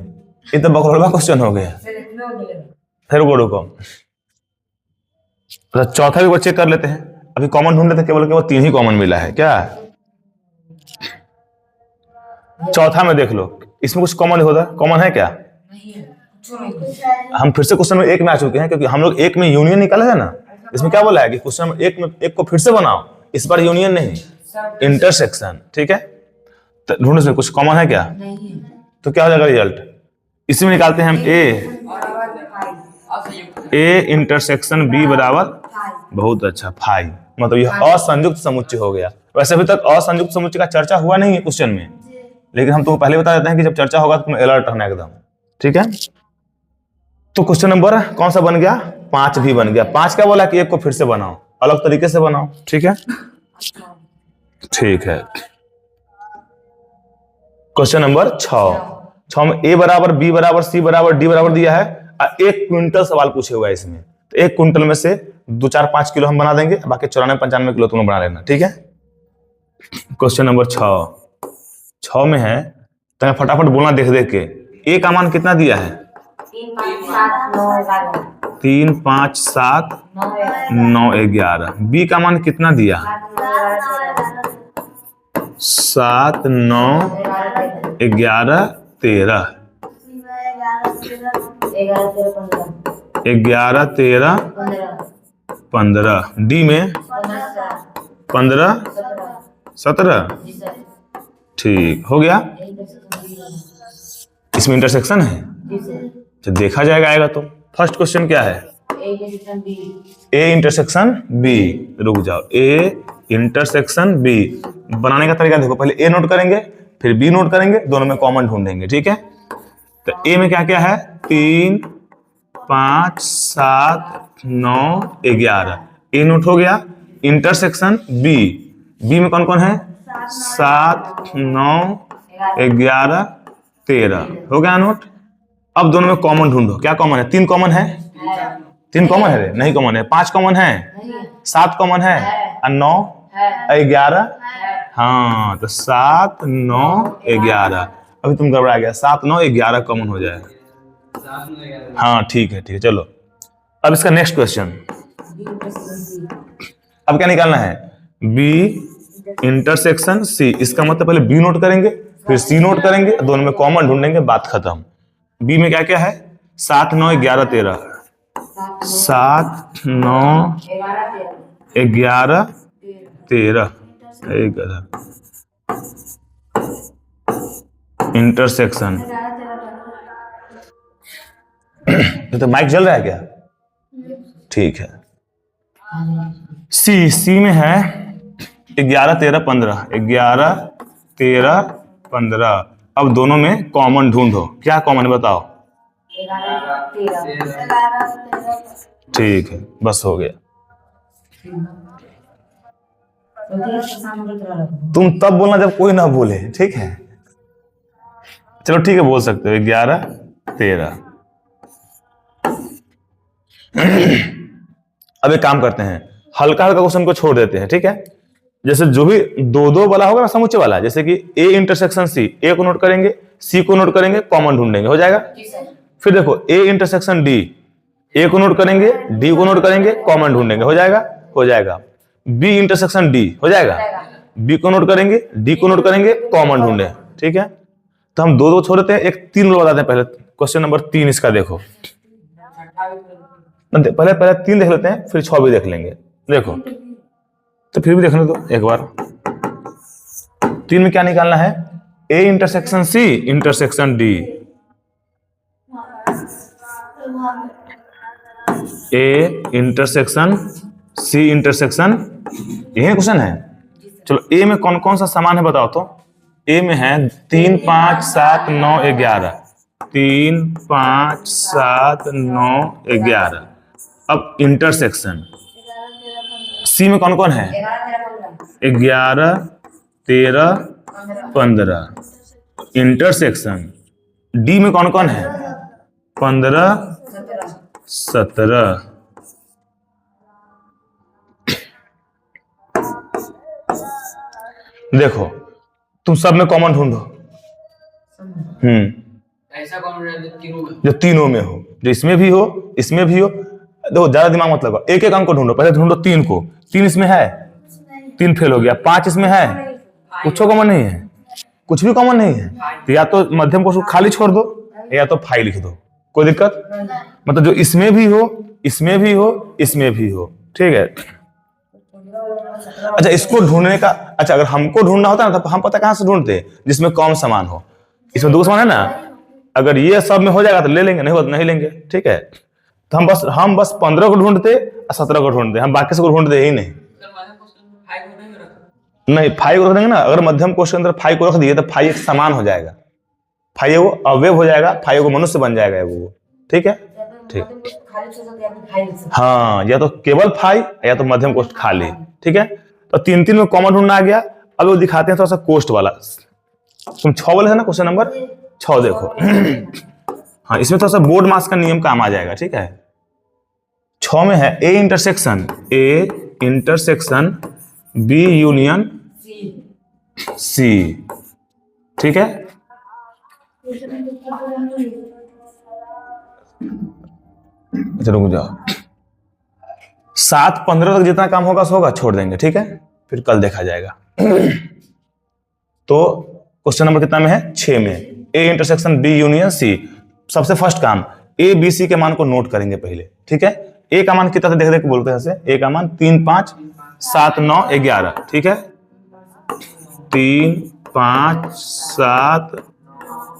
ये तो बकरवा क्वेश्चन हो गया। फिर रुको, तो चौथा भी चेक कर लेते हैं। अभी कॉमन ढूंढ लेते, केवल 3 ही कॉमन मिला है क्या? चौथा में देख लो, इसमें कुछ कॉमन होता, कॉमन है क्या? नहीं है। हम फिर से क्वेश्चन नंबर 1 में आ चुके हैं, क्योंकि हम लोग 1 में यूनियन निकाला है ना। इसमें क्या बोला है कि क्वेश्चन नंबर 1 में 1 को फिर से बनाओ, इस बार यूनियन नहीं, इंटरसेक्शन, ठीक है। तो ढूंढो इसमें कुछ कॉमन है क्या? नहीं है। तो क्या हो जाएगा रिजल्ट? इसमें निकालते हैं हम ए इंटरसेक्शन बी बराबर, बहुत अच्छा, 5। मतलब यह असंयुक्त समुच्चय हो गया। वैसे अभी तक असंयुक्त समुच्चय का चर्चा हुआ नहीं है क्वेश्चन में, लेकिन हम तुमको पहले बता देते हैं कि जब चर्चा होगा तो तुम्हें अलर्ट रहना एकदम, ठीक है। तो क्वेश्चन नंबर कौन सा बन गया? 5 भी बन गया। 5 क्या बोला कि 1 को फिर से बनाओ, अलग तरीके से बनाओ, ठीक है। ठीक है, क्वेश्चन नंबर 6 में ए बराबर बी बराबर सी बराबर डी बराबर दिया है, और 1 क्विंटल सवाल पूछे हुआ है इसमें। तो 1 क्विंटल में से 2-4-5 किलो हम बना देंगे, बाकी 94-95 किलो तुम बना लेना, ठीक है। क्वेश्चन नंबर 6 में है, तो फटाफट बोलना देख देख के। ए का मान कितना दिया है? 3, 5, 7, 9, 11। बी का मान कितना दिया? 7, 9, 11, 13। 11, 13, 15। डी में 15, 17। ठीक हो गया। इसमें इंटरसेक्शन है तो देखा जाएगा, आएगा तो। फर्स्ट क्वेश्चन क्या है? A intersection B. रुक जाओ, ए इंटरसेक्शन बी बनाने का तरीका देखो। पहले ए नोट करेंगे, फिर बी नोट करेंगे, दोनों में कॉमन ढूंढेंगे, ठीक है। तो ए में क्या क्या है? 3, 5, 7, 9, 11। ए नोट हो गया। इंटरसेक्शन बी, बी में कौन कौन है? 7, 9, 11, 13 हो गया नोट। अब दोनों में कॉमन ढूंढो। क्या कॉमन है? 3 कॉमन है। 3 कॉमन है? नहीं कॉमन है। 5 कॉमन है, 7 कॉमन है, और 9, 11। हाँ, तो 7, 9, 11। अभी तुम घबरा गया। 7, 9, 11 कॉमन हो जाएगा। हाँ ठीक है, ठीक है, चलो। अब इसका नेक्स्ट क्वेश्चन, अब क्या निकालना है? B intersection C. इसका मतलब पहले बी नोट करेंगे, फिर सी नोट करेंगे, दोनों में कॉमन ढूंढेंगे, बात खत्म। बी में क्या क्या है? 7, 9, 11, 13। 7, 9, 11, 13। इंटरसेक्शन। तो माइक जल रहा है क्या? ठीक है। सी में है 11, 13, 15। 11, 13, 15। अब दोनों में कॉमन ढूंढो। क्या कॉमन है बताओ? ठीक है, बस हो गया। तुम तब बोलना जब कोई ना बोले, ठीक है। चलो ठीक है, बोल सकते हो 11, 13। अब एक काम करते हैं, हल्का हल्का क्वेश्चन को छोड़ देते हैं, ठीक है। जैसे जो भी 2-2 वाला होगा ना, समुच्चय वाला, जैसे कि ए इंटरसेक्शन सी, ए को नोट करेंगे, सी को नोट करेंगे, कॉमन ढूंढेंगे, हो जाएगा। फिर देखो ए इंटरसेक्शन डी, ए को नोट करेंगे, डी को नोट करेंगे, कॉमन ढूंढेंगे, हो जाएगा। हो जाएगा। बी इंटरसेक्शन डी, हो जाएगा। बी को नोट करेंगे, डी को नोट करेंगे, कॉमन ढूंढे, ठीक है। तो हम 2-2 छोड़ देते हैं, एक 3 लोग बताते हैं। पहले क्वेश्चन नंबर 3 इसका देखो। पहले 3 देख लेते हैं, फिर 6 भी देख लेंगे। देखो तो फिर भी देखने दो एक बार। 3 में क्या निकालना है? A intersection C, intersection D. A intersection C, intersection, यही क्वेश्चन है। चलो ए में कौन कौन सा सामान है बताओ तो। ए में है 3, 5, 7, 9, 11। 3, 5, 7, 9, 11। अब इंटरसेक्शन सी में कौन कौन है? 11, 13, 15। इंटरसेक्शन डी में कौन कौन है? 15, 17। देखो तुम सब में कॉमन ढूंढो। ऐसा कौन है जो तीनों में हो, जो इसमें भी हो, इसमें भी हो। देखो ज्यादा दिमाग मत लगाओ, एक एक अंक को ढूंढो। पहले ढूंढो 3 को। 3 इसमें है, 3 फेल हो गया। 5 इसमें है, कुछ कॉमन नहीं है, कुछ भी कॉमन नहीं है। तो या तो मध्यम को खाली छोड़ दो, या तो फाई लिख दो, कोई दिक्कत। मतलब जो इसमें भी हो, इसमें भी हो, इसमें भी हो, ठीक है। अच्छा, इसको ढूंढने का, अच्छा अगर हमको ढूंढना होता ना तो हम पता कहां से ढूंढते? जिसमें कम सामान हो। इसमें 2 सामान है ना, अगर ये सब में हो जाएगा तो ले लेंगे, नहीं हो तो नहीं लेंगे, ठीक है। तो हम बस 15 को ढूंढते और 17 को ढूंढते, हम बाकी सबको ढूंढते ही नहीं। नहीं, 5 को रख देंगे ना। अगर मध्यम कोश के अंदर 5 को रख दिए तो 5 एक समान हो जाएगा, 5 वो अवयव हो जाएगा, 5 को मनुष्य बन जाएगा वो, ठीक है। ठीक, हाँ, या तो केवल 5 या तो मध्यम कोष्ठ खाली, ठीक है। तो 3-3 में कॉमन ढूंढना आ गया। अब वो दिखाते हैं थोड़ा सा कोष्ठ वाला। तुम 6 बोले थे ना, क्वेश्चन नंबर 6 देखो। हाँ, इसमें थोड़ा सा बोर्ड मास का नियम काम आ जाएगा, ठीक है। 6 में है A intersection B union C. ठीक है, अच्छा रुक जाओ। 7-15 तक जितना काम होगा सो होगा, छोड़ देंगे। ठीक है, फिर कल देखा जाएगा। तो क्वेश्चन नंबर कितना में है? 6 में। A intersection B union C. सबसे फर्स्ट काम ए बी सी के मान को नोट करेंगे पहले। ठीक है, ए का मान कितना देख देख के बोलते हैं ऐसे। ए का मान 3 5 7 9 11। ठीक है, 3 5 7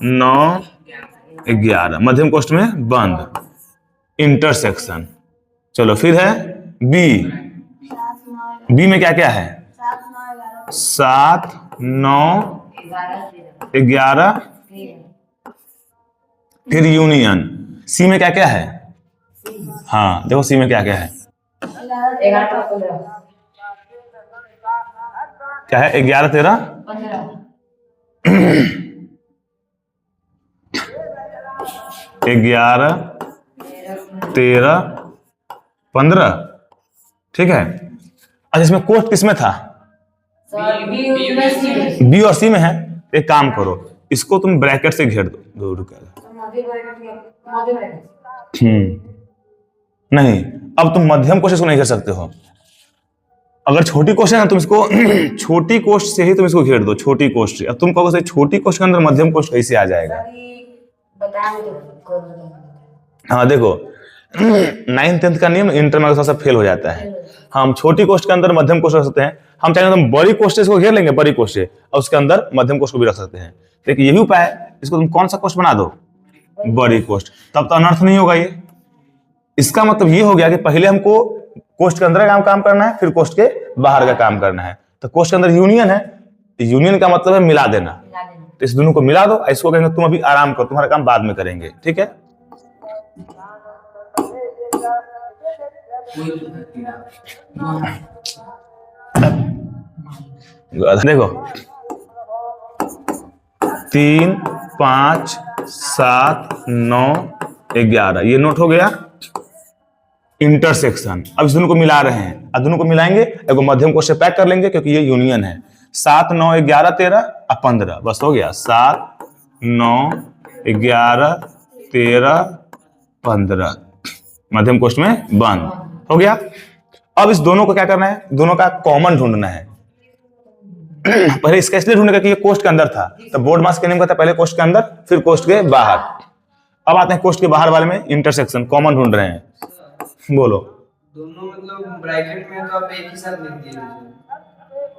9 11 मध्यम कोष्ठ में बंद इंटरसेक्शन। चलो फिर है बी में क्या क्या है? 7 9 11। फिर यूनियन। सी में क्या क्या है? हाँ देखो सी में क्या क्या है? क्या है? 11 13 11 13 15। ठीक है, अच्छा इसमें कोष्ठ किसमें था? बी और सी में है। एक काम करो, इसको तुम ब्रैकेट से घेर दो। नहीं, अब तुम मध्यम कोष्ठ इसको नहीं घेर सकते हो। अगर छोटी कोष्ठ है ना, तुम इसको छोटी कोष्ठ से ही तुम इसको घेर दो, छोटी कोष्ठ से। अब तुम कहोगे छोटी कोष्ठ के अंदर मध्यम कोष्ठ कैसे आ जाएगा? हाँ देखो 9th 10th का नियम इंटर में सब फेल हो जाता है। हम छोटी कोष्ठ के अंदर मध्यम कोष्ठ रख सकते हैं। हम चाहेंगे तो बड़ी कोष्ठ से इसको घेर लेंगे, बड़ी कोष्ठ से, और उसके अंदर मध्यम कोष्ठ को भी रख सकते हैं। लेकिन यही उपाय है, इसको तुम कौन सा कोष्ठ बना दो? बड़ी कोष्ठ। तब तो अनर्थ नहीं होगा ये। इसका मतलब ये हो गया कि पहले हमको कोष्ठ के अंदर काम करना है, फिर कोष्ठ के बाहर का काम करना है। तो कोष्ठ के अंदर यूनियन है, यूनियन का मतलब है मिला देना। तो इस दोनों को मिला दो। इसको कहेंगे तुम अभी आराम करो, तुम्हारा काम बाद में करेंगे। ठीक है, देखो 3 5 7 9 11 ये नोट हो गया इंटरसेक्शन। अब इस दोनों को मिला रहे हैं, अब दोनों को मिलाएंगे, एगो मध्यम कोष्ठ से पैक कर लेंगे क्योंकि ये यूनियन है। 7 9 11 13 और 15 बस हो गया। 7 9 11 13 15 मध्यम कोष्ठ में बंद हो गया। अब इस दोनों को क्या करना है? दोनों का कॉमन ढूंढना है। पहले इसका इसलिए ढूंढेगा कि ये कोष्ठ के अंदर था, तो बोर्ड मास के नियम कहता है पहले कोष्ठ के अंदर फिर कोष्ठ के बाहर। अब आते हैं कोष्ठ के बाहर वाले में, इंटरसेक्शन कॉमन ढूंढ रहे हैं। बोलो दोनों मतलब ब्रैकेट में तो आप एक ही साथ लिख दिए।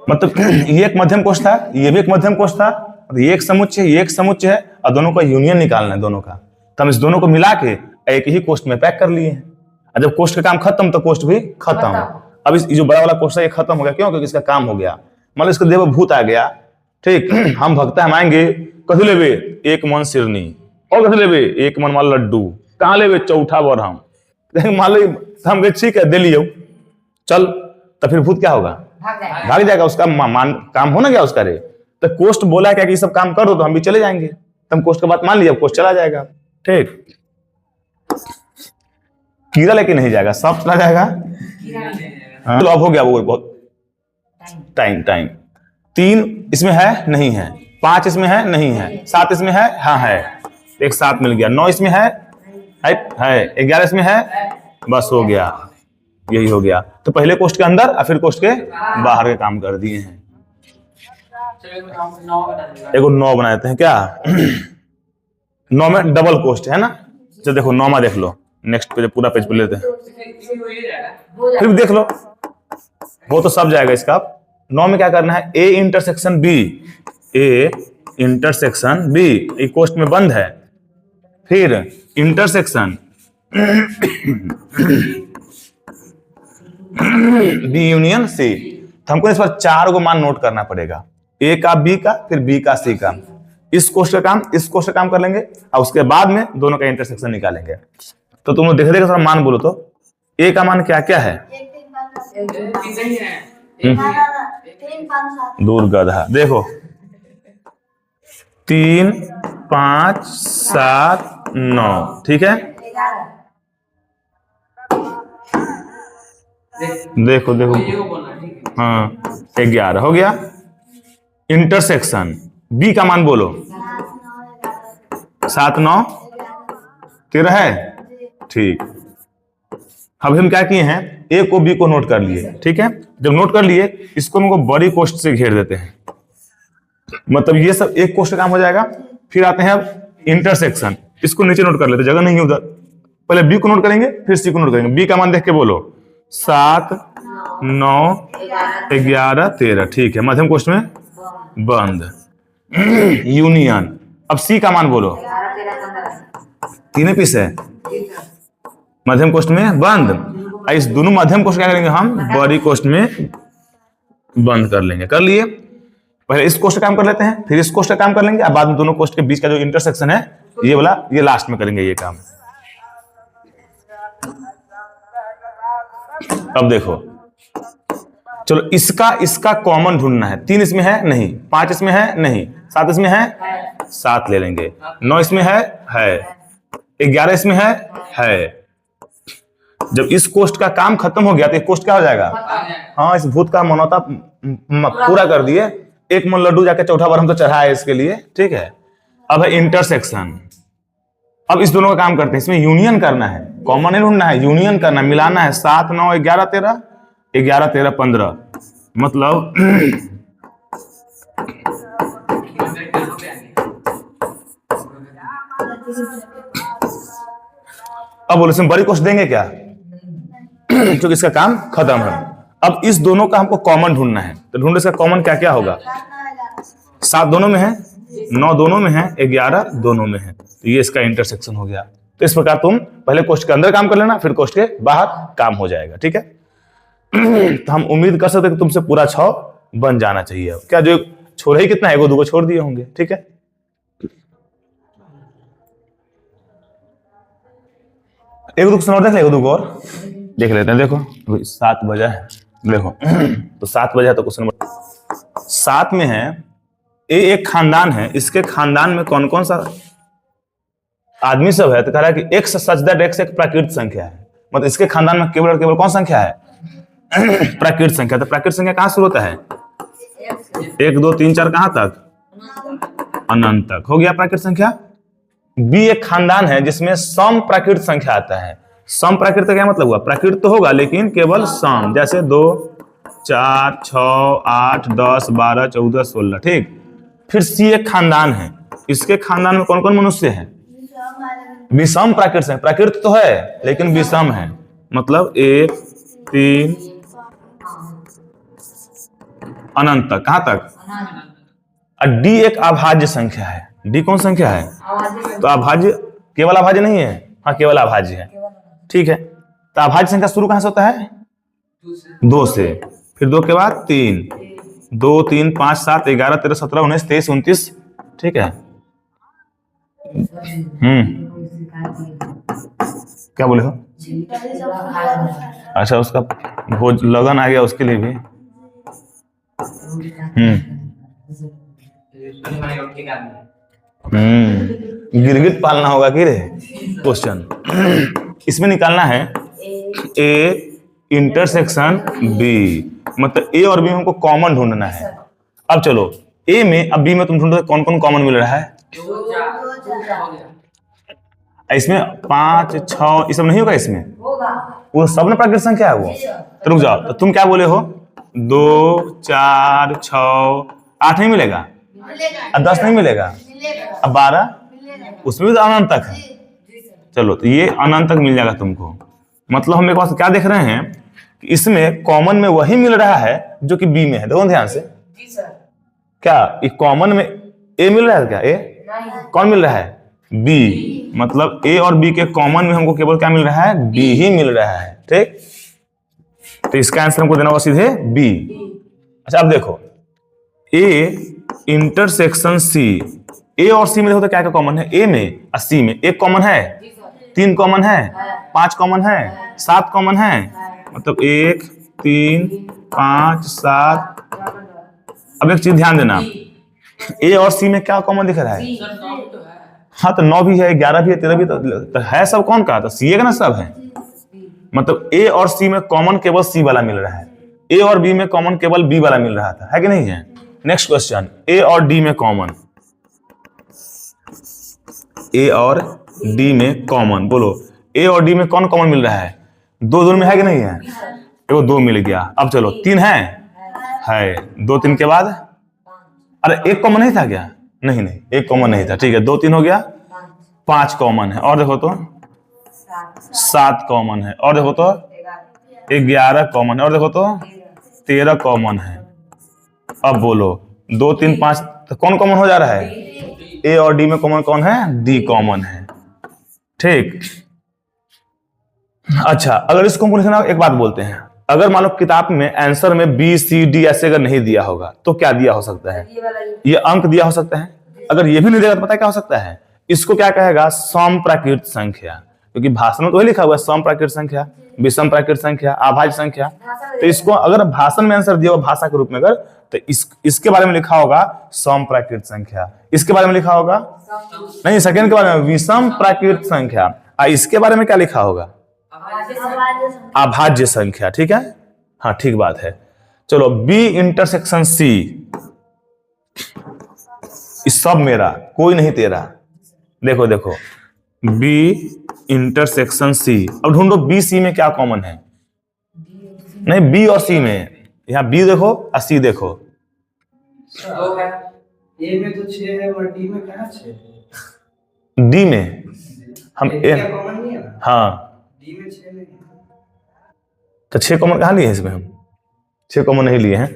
मतलब ये एक मध्यम कोष्ठ था, ये भी एक मध्यम कोष्ठ था, ये एक समुच्चय, ये एक समुच्चय है, और दोनों का यूनियन निकालना है दोनों का। तो हम इस दोनों को मिला के एक ही कोष्ठ में पैक कर लिए हैं। और जब कोष्ठ का काम खत्म तो कोष्ठ भी खत्म। अब इस जो बड़ा वाला कोष्ठ है ये खत्म हो गया। क्यों? क्योंकि इसका काम हो गया। मतलब इसका देव भूत आ गया। ठीक, हम भक्त हम आएंगे, कथी लेबे? 1 मन सिरनी। और कथी लेबे? 1 मन वाला लड्डू। कहाँ लेबे? चौथा बार हम मान लो हम गए, ठीक है दे लियो चल। तो फिर भूत क्या होगा? भाग जाएगा। उसका मान काम हो ना गया उसका रे। तो कोष्ठ बोला क्या कि सब काम कर दो तो हम भी चले जाएंगे। तो हम कोष्ठ का बात मान लिया, कोष्ठ चला जाएगा। ठीक, कीड़ा लेके नहीं जाएगा, सब चला जाएगा। हाँ, तो अब हो गया वो बहुत टाइम। 3 इसमें है नहीं है, 5 इसमें है नहीं है, 7 इसमें है हाँ है, एक 7 मिल गया। 9 इसमें है 11 इसमें है, बस हो गया। यही हो गया। तो पहले कोष्ठ के अंदर और फिर कोष्ठ के बाहर के काम कर दिए हैं। एगो 9 बना देते हैं क्या? 9 में डबल कोष्ठ है ना। चलो देखो 9 में देख लो, नेक्स्ट पेज पूरा पेज पे लेते हैं, फिर भी देख लो वो तो सब जाएगा इसका। 9 में क्या करना है? ए इंटरसेक्शन बी, ये कोष्ठ में बंद है। फिर इंटरसेक्शन बी यूनियन सी। तो हमको इस पर 4 को मान नोट करना पड़ेगा, ए का बी का, फिर बी का सी का। इस कोष्ठ का काम इस कोष्ठ का काम कर लेंगे और उसके बाद में दोनों का इंटरसेक्शन निकालेंगे। तो तुम लोग देख देगा थोड़ा मान बोलो तो। ए का मान क्या क्या है? दूर गधा। देखो 3 5 7 9 ठीक है। देखो देखो, ये को बोलना ठीक है। हाँ 11 हो गया। इंटरसेक्शन बी का मान बोलो। 7 9 13 है, ठीक। अब हम क्या किए हैं, ए को बी को नोट कर लिए, ठीक है। जब नोट कर लिए, इसको हमको बड़ी कोष्ठ से घेर देते हैं, मतलब ये सब एक कोष्ठ का काम हो जाएगा। फिर आते हैं अब इंटरसेक्शन, इसको नीचे नोट कर लेते, जगह नहीं है उधर। पहले बी को नोट करेंगे, फिर सी को नोट करेंगे। बी का मान देख के बोलो। 7 9 11 13, ठीक है। मध्यम कोष्ठ में बंद। यूनियन। अब सी का मान बोलो। 3 पीस है, मध्यम कोष्ठ में बंद। इस दोनों मध्यम कोष्ठ क्या करेंगे हम, बड़ी कोष्ठ में बंद कर लेंगे। कर लिए, पहले इस कोष्ठ का काम कर लेते हैं, फिर इस कोष्ठ का काम कर लेंगे, अब बाद में दोनों कोष्ठ के बीच का जो इंटरसेक्शन है ये वाला, ये लास्ट में करेंगे ये काम। अब देखो, चलो इसका कॉमन ढूंढना है। 3 इसमें है नहीं, 5 इसमें है नहीं, 7 इसमें है, 7 ले लेंगे। 9 इसमें है 11 इसमें है। जब इस कोष्ठ का काम खत्म हो गया तो एक कोष्ठ क्या हो जाएगा, हाँ इस भूत का मनौता पूरा कर दिए। एक मन लड्डू जाके चौथा बार हम तो चढ़ाए इसके लिए, ठीक है। अब है इंटरसेक्शन। अब इस दोनों का काम करते हैं, इसमें यूनियन करना है, कॉमन नहीं ढूंढना है, यूनियन करना, मिलाना है। 7 9 11 13, 11 13 15, मतलब अब बोलो इसमें बड़ी कोष्ठ देंगे क्या, क्योंकि इसका काम खत्म है। अब इस दोनों का हमको कॉमन ढूंढना है, तो ढूंढो इसका कॉमन क्या क्या होगा। 7 दोनों में है, 9 दोनों में है, 11 दोनों में है, तो ये इसका इंटरसेक्शन हो गया। तो इस प्रकार तुम पहले कोष्ठ के अंदर काम कर लेना, फिर कोष्ठ के बाहर काम हो जाएगा, ठीक है। तो हम उम्मीद कर सकते हैं कि तुमसे पूरा 6 बन जाना चाहिए। क्या जो छोड़ ही कितना है, 1 2 को छोड़ दिए होंगे, ठीक है। एक दो क्वेश्चन और देख ले, 1 2 को और देख लेते हैं। देखो 7 बजा है, देखो तो 7 बजा तो क्वेश्चन नंबर 7 में है, एक खानदान है, इसके खानदान में कौन कौन सा आदमी सब है। तो कह रहा है कि x सच दैट x एक प्राकृत संख्या है, मतलब इसके खानदान में केवल और केवल कौन संख्या है, प्राकृत संख्या। तो प्राकृत संख्या कहां शुरू होता है, 1 2 3 4 कहां तक, अनंत तक हो गया प्राकृत संख्या। बी एक खानदान है जिसमें सम प्राकृत संख्या आता है। सम प्राकृत का क्या मतलब हुआ, प्राकृत तो होगा लेकिन केवल सम, जैसे 2 4 6 8 10 12 14 16, ठीक। फिर सी एक खानदान है, इसके खानदान में कौन कौन मनुष्य है, विषम प्राकृत से। प्राकृत तो है लेकिन विषम है, मतलब 1 3 अनंत तक, कहां तक। और डी एक अभाज्य संख्या है। डी कौन संख्या है, तो अभाज्य, केवल अभाज्य नहीं है, हाँ केवल अभाज्य है, ठीक है। तो अभाज्य संख्या शुरू कहां से होता है, 2 से, फिर 2 के बाद 3, 2 3 5 7 11 13 17 19 23 29, ठीक है। क्या बोले हो, अच्छा उसका भोज लगन आ गया उसके लिए भी। गिरगिट पालना होगा कि रे। क्वेश्चन इसमें निकालना है ए इंटरसेक्शन बी, मतलब ए और बी में हमको कॉमन ढूंढना है। अब चलो ए में, अब बी में तुम ढूंढो कौन कौन कॉमन मिल रहा है। इसमें 5 6 ये सब नहीं होगा, इसमें वो सब ना प्राकृत संख्या है वो। तो रुक जाओ, तो तुम क्या बोले हो, 2 4 6 8 नहीं मिलेगा, अब 10 नहीं मिलेगा, अब 12, उसमें भी तो अनंत तक है। चलो तो ये अनंत तक मिल जाएगा तुमको। मतलब हम एक बात क्या देख रहे हैं कि इसमें कॉमन में वही मिल रहा है जो कि बी में है। देखो ध्यान से, क्या ये कॉमन में ए मिल रहा है, क्या ए कौन मिल रहा है, बी। मतलब ए और बी के कॉमन में हमको केवल क्या मिल रहा है, बी ही मिल रहा है, ठीक। तो इसका आंसर हमको देना होगा सीधे बी। अच्छा अब देखो ए इंटरसेक्शन सी, ए और सी में देखो तो क्या क्या कॉमन है, ए में और सी में। एक कॉमन है, 3 कॉमन है, 5 कॉमन है, 7 कॉमन है, मतलब 1 3 5 7। अब एक चीज ध्यान देना, ए और सी में क्या कॉमन दिख रहा है, हाँ तो 9 भी है, 11 भी है, 13 भी, तो है सब कौन का, तो सी का ना सब है। मतलब ए और सी में कॉमन केवल सी वाला मिल रहा है, ए और बी में कॉमन केवल बी वाला मिल रहा था, है कि नहीं है। नेक्स्ट क्वेश्चन, ए और डी में कॉमन, ए और डी में कॉमन, बोलो ए और डी में कौन कॉमन मिल रहा है, दो दोनों में है कि नहीं है, देखो दो मिल गया। अब चलो तीन है, दो तीन के बाद, अरे एक कॉमन नहीं था क्या, नहीं नहीं एक कॉमन नहीं था, ठीक है, दो तीन हो गया, पांच कॉमन है, और देखो तो सात कॉमन है, और देखो तो 11 कॉमन है, और देखो तो 13 कॉमन है। अब बोलो 2 3 5 तो कौन कॉमन हो जा रहा है, ए और डी में कॉमन कौन है, डी कॉमन है, ठीक। अच्छा, अगर इसको हमको लिखना, एक बात बोलते हैं, अगर मान लो किताब में आंसर में बी सी डी ऐसे अगर नहीं दिया होगा तो क्या दिया हो सकता है, ये अंक दिया हो सकता है। अगर ये भी नहीं देगा तो पता है क्या हो सकता है, इसको क्या कहेगा, समप्राकृत संख्या, क्योंकि भाषण में तो वही लिखा हुआ है समप्राकृत संख्या, विषम प्राकृत संख्या, अभाज्य संख्या। तो इसको अगर भाषण में आंसर दिया हो भाषा के रूप में अगर, तो इसके बारे में लिखा होगा समप्राकृत संख्या, इसके बारे में लिखा होगा नहीं, सेकंड के बारे में विषम प्राकृत संख्या, इसके बारे में क्या लिखा होगा, अभाज्य संख्या, ठीक है, हाँ ठीक बात है। चलो बी इंटरसेक्शन सी, इस सब मेरा कोई नहीं तेरा, देखो देखो बी इंटरसेक्शन सी, अब ढूंढो बी सी में क्या कॉमन है, नहीं बी और सी में, यहाँ बी देखो और सी देखो, दो है, ए में तो 6 है और डी में क्या 6, डी में हम क्या कॉमन नहीं है ना, हाँ डी में 6 नहीं है, तो 6 कॉमन कहाँ लिए हैं इसमें, हम 6 कॉमन नहीं लिए हैं,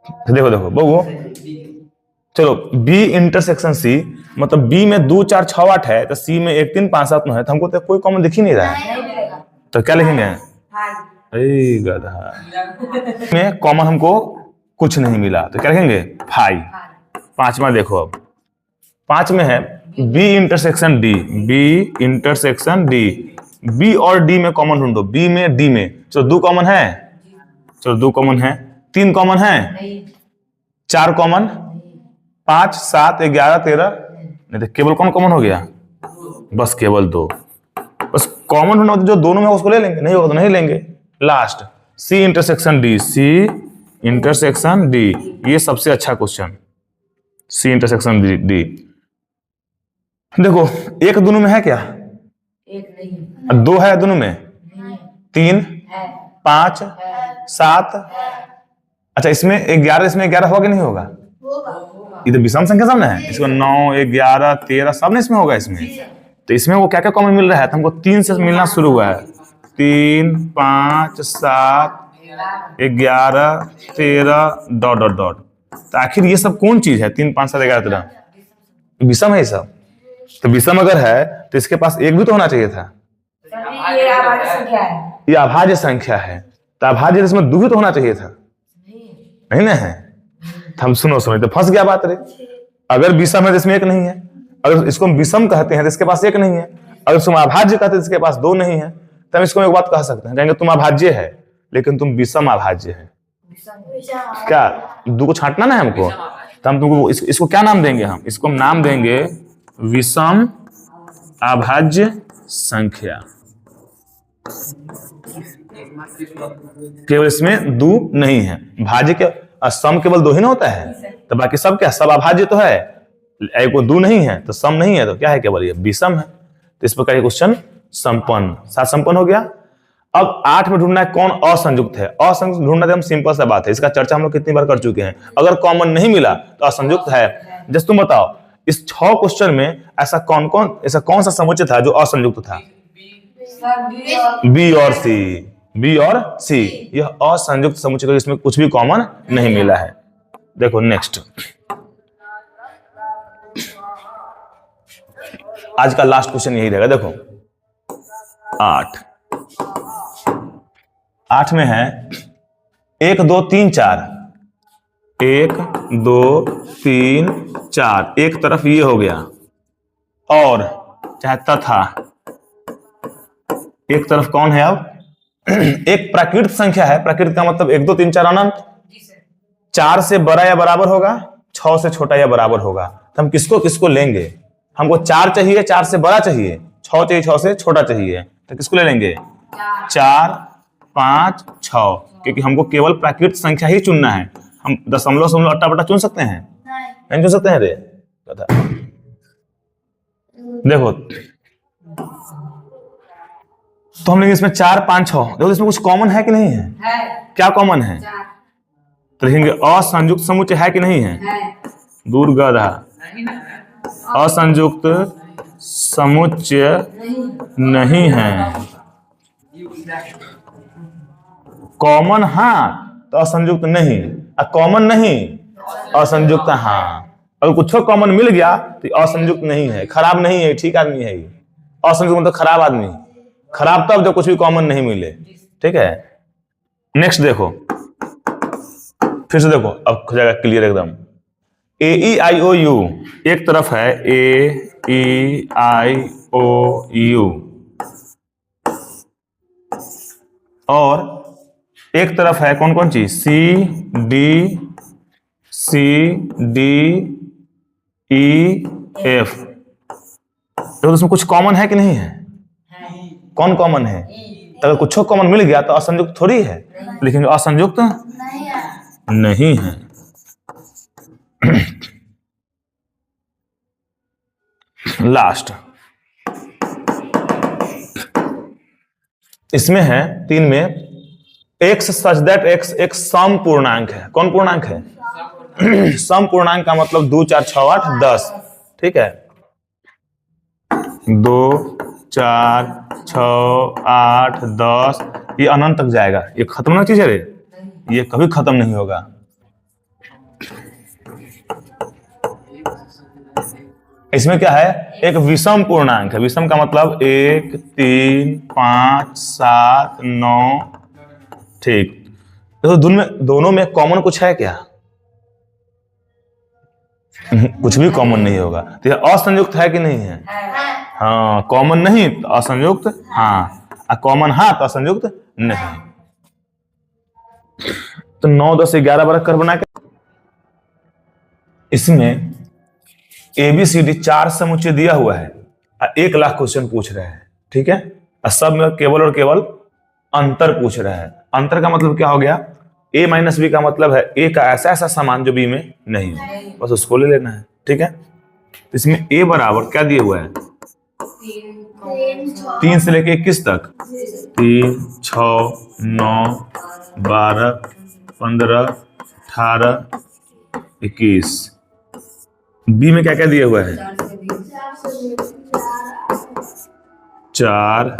तो देखो देखो बहु, चलो बी इंटरसेक्शन सी, मतलब बी में 2 4 6 8 है, तो सी में 1 3 5 7 9 है, तो हमको तो कोई कॉमन दिख ही नहीं रहा है, तो क्या लिखेंगे, अरे गधा में कॉमन हमको कुछ नहीं मिला, तो क्या लिखेंगे 5। पांचवा देखो, अब 5 में है B intersection D, B intersection D, B और डी में कॉमन ढूंढो, बी में डी में, चलो 2 कॉमन है, चलो 2 कॉमन है, 3 कॉमन है, 4 कॉमन, 5 7 11 13, नहीं तो केवल कौन कॉमन हो गया, बस केवल 2, बस कॉमन ढूंढना जो दोनों में उसको ले लेंगे, नहीं होगा तो नहीं लेंगे। Last C intersection D, C intersection D, ये सबसे अच्छा क्वेश्चन, सी इंटरसेक्शन डी। देखो एक दोनों में है क्या, एक नहीं है, 2 है दोनों में, 3 5 7, अच्छा इसमें 11, इसमें 11 होगा कि नहीं होगा, ये तो विषम संख्या सब ना है, इसको 9 11 13 सब ना इसमें होगा इसमें, तो इसमें वो क्या क्या कॉमन मिल रहा है, तो हमको 3 से मिलना शुरू हुआ है, 3 5 7 11 13 डॉट डॉट डॉट, तो आखिर ये सब कौन चीज है, 3 5 7 11 13, विषम है ये सब, तो विषम अगर है तो इसके पास एक भी तो होना चाहिए था, ये अभाज्य संख्या है, ये अभाज्य संख्या है, तो अभाज्य इसमें 2 भी तो होना चाहिए था, नहीं ना है, तो हम सुनो तो फंस गया बात रे। अगर विषम है तो इसमें एक नहीं है, अगर इसको हम विषम कहते हैं तो इसके पास एक नहीं है, अगर इसको अभाज्य कहते हैं तो इसके पास 2 नहीं है, तो हम इसको एक बात कह सकते हैं, कहेंगे तुम अभाज्य है लेकिन तुम विषम अभाज्य है, क्या 2 को छांटना ना है हमको, तो हम तुमको इसको क्या नाम देंगे, हम इसको हम नाम देंगे विषम अभाज्य संख्या, केवल इसमें 2 नहीं है, भाज्य के सम केवल 2 ही ना होता है, तो बाकी सब क्या, सब अभाज्य तो है, एक को 2 नहीं है तो सम नहीं है, तो क्या है केवल ये विषम है, तो इस प्रकार क्वेश्चन संपन्न, 7 संपन्न हो गया। अब 8 में ढूंढना है कौन असंयुक्त है, असंयुक्त ढूंढना तो हम सिंपल सा बात है, इसका चर्चा हम लोग कितनी बार कर चुके हैं, अगर कॉमन नहीं मिला तो असंयुक्त है। जैसे तुम बताओ इस 6 क्वेश्चन में ऐसा कौन सा समुच्चय था जो असंयुक्त था, बी और सी, बी और सी, यह असंयुक्त समुच्चय का इसमें कुछ भी कॉमन नहीं मिला है। देखो नेक्स्ट, आज का लास्ट क्वेश्चन यही रहेगा, देखो 8 में है 1 2 3 4, 1 2 3 4, एक तरफ ये हो गया और चाहे तथा एक तरफ कौन है, अब एक प्राकृत संख्या है, प्राकृत का मतलब 1 2 3 4 अनंत, 4 से बड़ा या बराबर होगा, 6 से छोटा या बराबर होगा, तो हम किसको किसको लेंगे, हमको 4 चाहिए, 4 से बड़ा चाहिए, 6 चाहिए, 6 से छोटा चाहिए, तो किसको ले लेंगे, 4 5 6, क्योंकि हमको केवल प्राकृत संख्या ही चुनना है। हम दशमलव दशमलव अट्टा पट्टा चुन सकते हैं? नहीं चुन सकते हैं रे। देखो तो हम लेंगे इसमें 4 5 6। देखो इसमें कुछ कॉमन है कि नहीं है? क्या कॉमन है? तो लिखेंगे असंयुक्त समुच्चय है कि नहीं है? दूर गधा। असंयुक्त समुच्चय नहीं है। कॉमन हाँ तो असंयुक्त नहीं, कॉमन नहीं असंयुक्त हाँ। अगर कुछ कॉमन मिल गया तो असंयुक्त नहीं है, खराब नहीं है, ठीक आदमी है। असंयुक्त मतलब खराब आदमी, खराब तब जब कुछ भी कॉमन नहीं मिले। ठीक है, नेक्स्ट देखो, फिर से देखो, अब हो जाएगा क्लियर एकदम। ए ई आई ओ यू एक तरफ है, ए ई आई ओ यू, और एक तरफ है कौन कौन चीज, सी डी ई एफ। तो उसमें कुछ कॉमन है कि नहीं है? कौन कॉमन है? तो अगर कुछ कॉमन मिल गया तो असंयुक्त थोड़ी है, लेकिन असंयुक्त नहीं है। लास्ट इसमें है 3 में, एक्स सच दैट एक्स एक सम पूर्णांक है। कौन पूर्णांक है? सम पूर्णांक का मतलब 2 4 6 8 10। ठीक है, 2 4 6 8 10, ये अनंत तक जाएगा। ये खत्म ना चीज है रे, ये कभी खत्म नहीं होगा। इसमें क्या है? एक विषम पूर्णांक है। विषम का मतलब 1 3 5 7 9। ठीक, तो दोनों में कॉमन कुछ है क्या? कुछ भी कॉमन नहीं होगा। तो यह असंयुक्त है कि नहीं है? हाँ, कॉमन नहीं तो असंयुक्त हाँ, कॉमन हाँ तो असंयुक्त नहीं। तो 9 10 11 12 कर बना के इसमें ABCD 4 समुच्चय दिया हुआ है, 1 लाख क्वेश्चन पूछ रहे हैं। ठीक है, और सब में केवल और केवल अंतर पूछ रहे हैं। अंतर का मतलब क्या हो गया? A माइनस बी का मतलब है A का ऐसा ऐसा सामान जो B में नहीं हो, बस उसको ले लेना है। ठीक है, इसमें A बराबर क्या दिए हुआ है? 3 से लेके 21 तक, 3 6 9 12 15 18 21। बी में क्या क्या दिया हुआ है? 4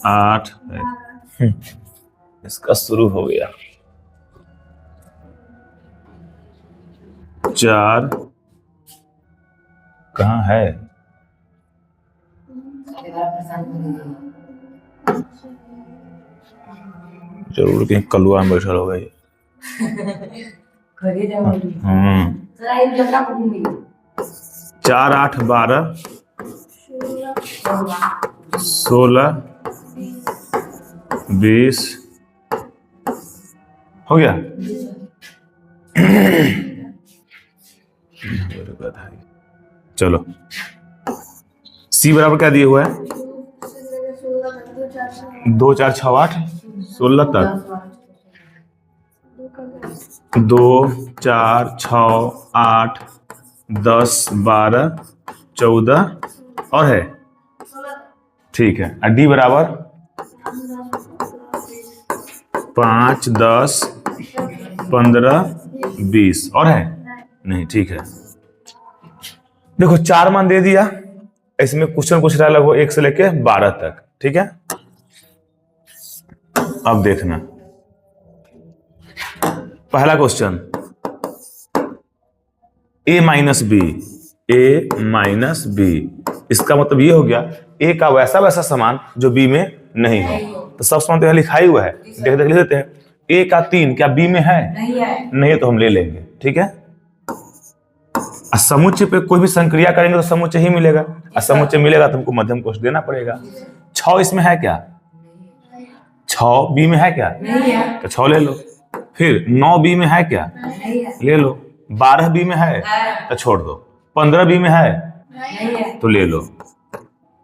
8। इसका शुरू हो गया 4 कहाँ है? जरूर कहीं कलुआ में बैठल होगा ये। 4 8 12 16 20 हो गया। चलो सी बराबर क्या दिए हुआ है? 2 4 6 8 16 तक, 2 4 6 8 10 12 14 और है। ठीक है, और डी बराबर 5 10 15 20 और है नहीं। ठीक है, देखो 4 मान दे दिया। इसमें क्वेश्चन पूछ रहा है लगभग 1 से लेके 12 तक। ठीक है, अब देखना पहला question, a minus B, a minus B, इसका मतलब ये हो गया a का वैसा वैसा समान जो b में नहीं हो। तो सब समान तो यहां लिखा ही हुआ है, देख देख लिख देते हैं। a का 3 क्या b में है? नहीं है तो हम ले लेंगे। ठीक है, समुच्चय पे कोई भी संक्रिया करेंगे तो समुच्चय ही मिलेगा, और समुच्चय मिलेगा तो हमको मध्यम कोश देना पड़ेगा। 6 इसमें है क्या? 6 बी में है क्या? तो 6 ले लो। फिर 9 बी में है क्या? ले लो। 12 बी में है तो छोड़ दो। 15 बी में है तो ले लो।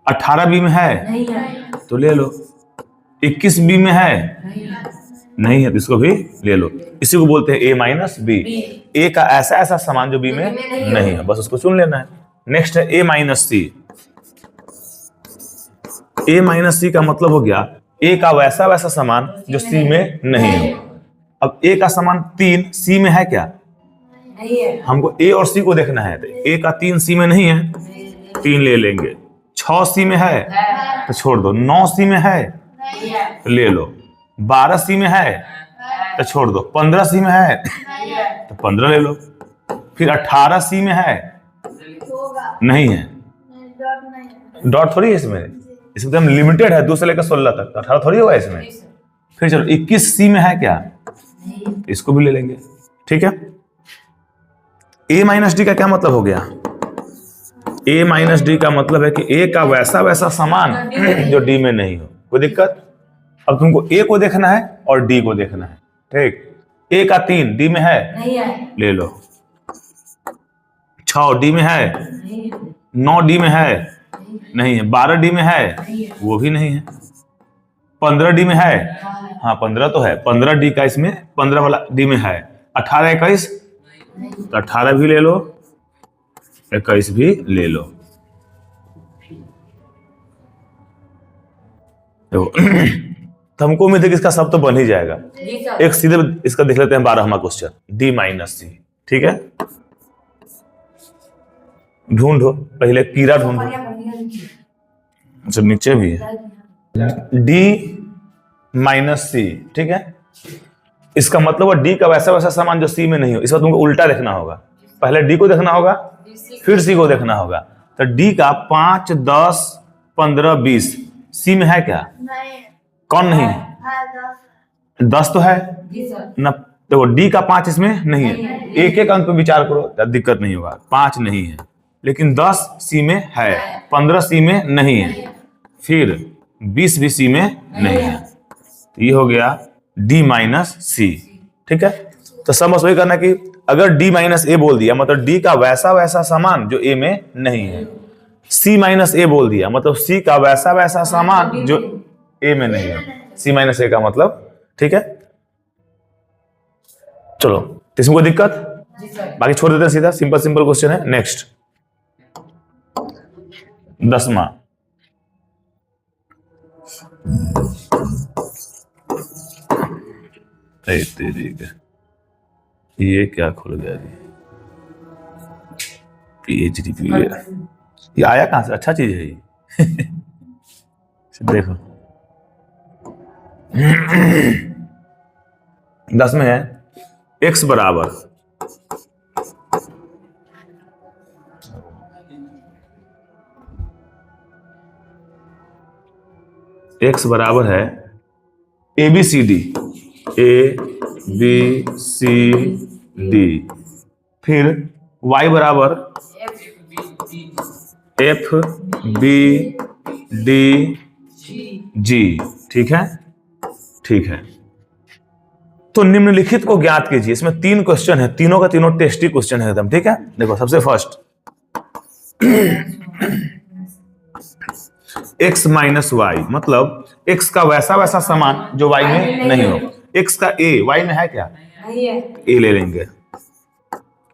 18 बी में है नहीं है, तो ले लो। 21 बी में है नहीं है, नहीं है तो इसको भी ले लो। इसी को बोलते हैं ए माइनस बी। ए का ऐसा ऐसा सामान जो बी में नहीं है, बस उसको चुन लेना है। नेक्स्ट है ए माइनस सी। ए माइनस सी का मतलब हो गया ए का वैसा वैसा सामान जो सी में नहीं है। अब ए का सामान 3 सी में है क्या? नहीं है, हमको ए और सी को देखना है। तो ए का 3 सी में नहीं है, 3 ले लेंगे। 6 सी में है तो छोड़ दो। 9 सी में है नहीं है, तो ले लो। 12 सी में है तो छोड़ दो। 15 सी में है नहीं है, तो 15 ले लो। फिर 18 सी में है होगा, नहीं है, डॉट नहीं है, डॉट थोड़ी है इसमें तो हम लिमिटेड है 2 से लेकर 16 तक, तो 18 थोड़ी होगा इसमें। फिर चलो 21 सी में है क्या? नहीं, इसको भी ले लेंगे। ठीक है। ए माइनस डी का क्या मतलब हो गया? ए माइनस डी का मतलब है कि ए का वैसा वैसा सामान जो डी में नहीं हो। कोई दिक्कत? अब तुमको ए को देखना है और डी को देखना है। ठीक। ए का 3 डी में है नहीं है, ले लो। 6 डी में है, नहीं है, 9 डी में है नहीं है, 12 डी में है नहीं है, वो भी नहीं है, 15 डी में है हाँ 15 तो है। 15 डी का इसमें 15 वाला डी में है। 18 21 तो 18 भी ले लो, 21 भी ले लो। देखो तो हमको उम्मीद है कि इसका सब तो बन ही जाएगा। जी सर, एक सीधे इसका देख लेते हैं 12वां क्वेश्चन, डी माइनस सी। ठीक है, ढूंढो पहले, कीड़ा ढूंढो। अच्छा नीचे भी है डी माइनस सी। ठीक है, इसका मतलब है डी का वैसा वैसा सामान जो सी में नहीं हो। इसका तुमको उल्टा देखना होगा, पहले डी को देखना होगा फिर सी को देखना होगा। तो डी का 5 10 15 20 सी में है क्या? नहीं, कौन नहीं है? 10 तो है जी सर, ना। देखो डी का 5 इसमें नहीं है। एक एक अंक पे विचार करो, दिक्कत नहीं होगा। 5 नहीं है, लेकिन 10 सी में है, 15 सी में नहीं है, फिर 20 भी सी में नहीं है। तो ये हो गया डी माइनस सी। ठीक है, तो समझ वही करना कि अगर डी माइनस ए बोल दिया मतलब डी का वैसा वैसा सामान जो ए में नहीं है। सी माइनस ए बोल दिया मतलब सी का वैसा वैसा सामान जो ए में नहीं है। सी माइनस ए का मतलब। ठीक है, चलो तो इसमें कोई दिक्कत? जी सर, बाकी छोड़ देते हैं, सीधा सिंपल सिंपल क्वेश्चन है। नेक्स्ट 10वां, ये क्या खुल गया जी? PhD ये आया कहां से? अच्छा चीज है ये। देखो 10 में है x बराबर x बराबर है ABCD, ABCD, फिर y बराबर FBDG। ठीक है, ठीक है। तो निम्नलिखित को ज्ञात कीजिए। इसमें 3 क्वेश्चन है, तीनों का तीनों टेस्टी क्वेश्चन है एकदम। ठीक है, देखो सबसे फर्स्ट x माइनस वाई, मतलब x का वैसा वैसा सामान जो y में नहीं हो। x का a y में है क्या? नहीं है, a ले लेंगे।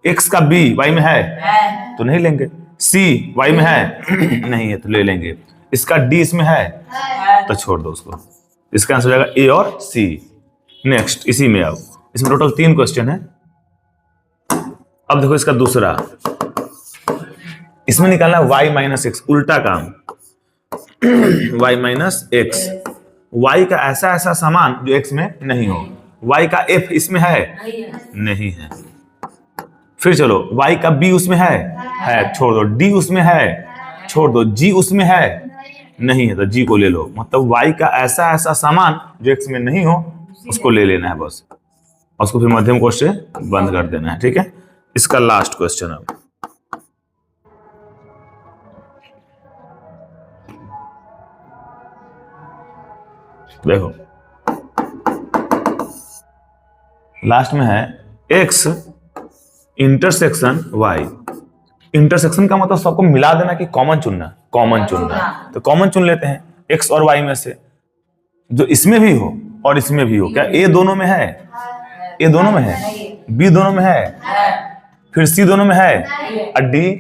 x का b y में है तो नहीं लेंगे। c y में है नहीं है तो ले लेंगे। इसका d इसमें है तो छोड़ दो उसको। इसका आंसर हो जाएगा a और c। नेक्स्ट इसी में, अब इसमें टोटल 3 क्वेश्चन है। अब देखो इसका दूसरा, इसमें निकालना है y माइनस एक्स, उल्टा काम। y माइनस एक्स, y का ऐसा ऐसा सामान जो x में नहीं हो। y का f इसमें है नहीं है। फिर चलो y का b उसमें है छोड़ दो। d उसमें है छोड़ दो। g उसमें है नहीं है तो g को ले लो। मतलब y का ऐसा ऐसा सामान जो x में नहीं हो उसको ले लेना है बस, और उसको फिर मध्यम कोष्ठ से बंद कर देना है। ठीक है, इसका लास्ट क्वेश्चन अब देखो, लास्ट में है x इंटरसेक्शन y। इंटरसेक्शन का मतलब सबको मिला देना कि कॉमन चुनना, कॉमन चुनना। तो कॉमन चुन लेते हैं एक्स और वाई में से, जो इसमें भी हो और इसमें भी हो। क्या ए दोनों में है? ए दोनों में है, बी दोनों में है, फिर सी दोनों में है, और डी।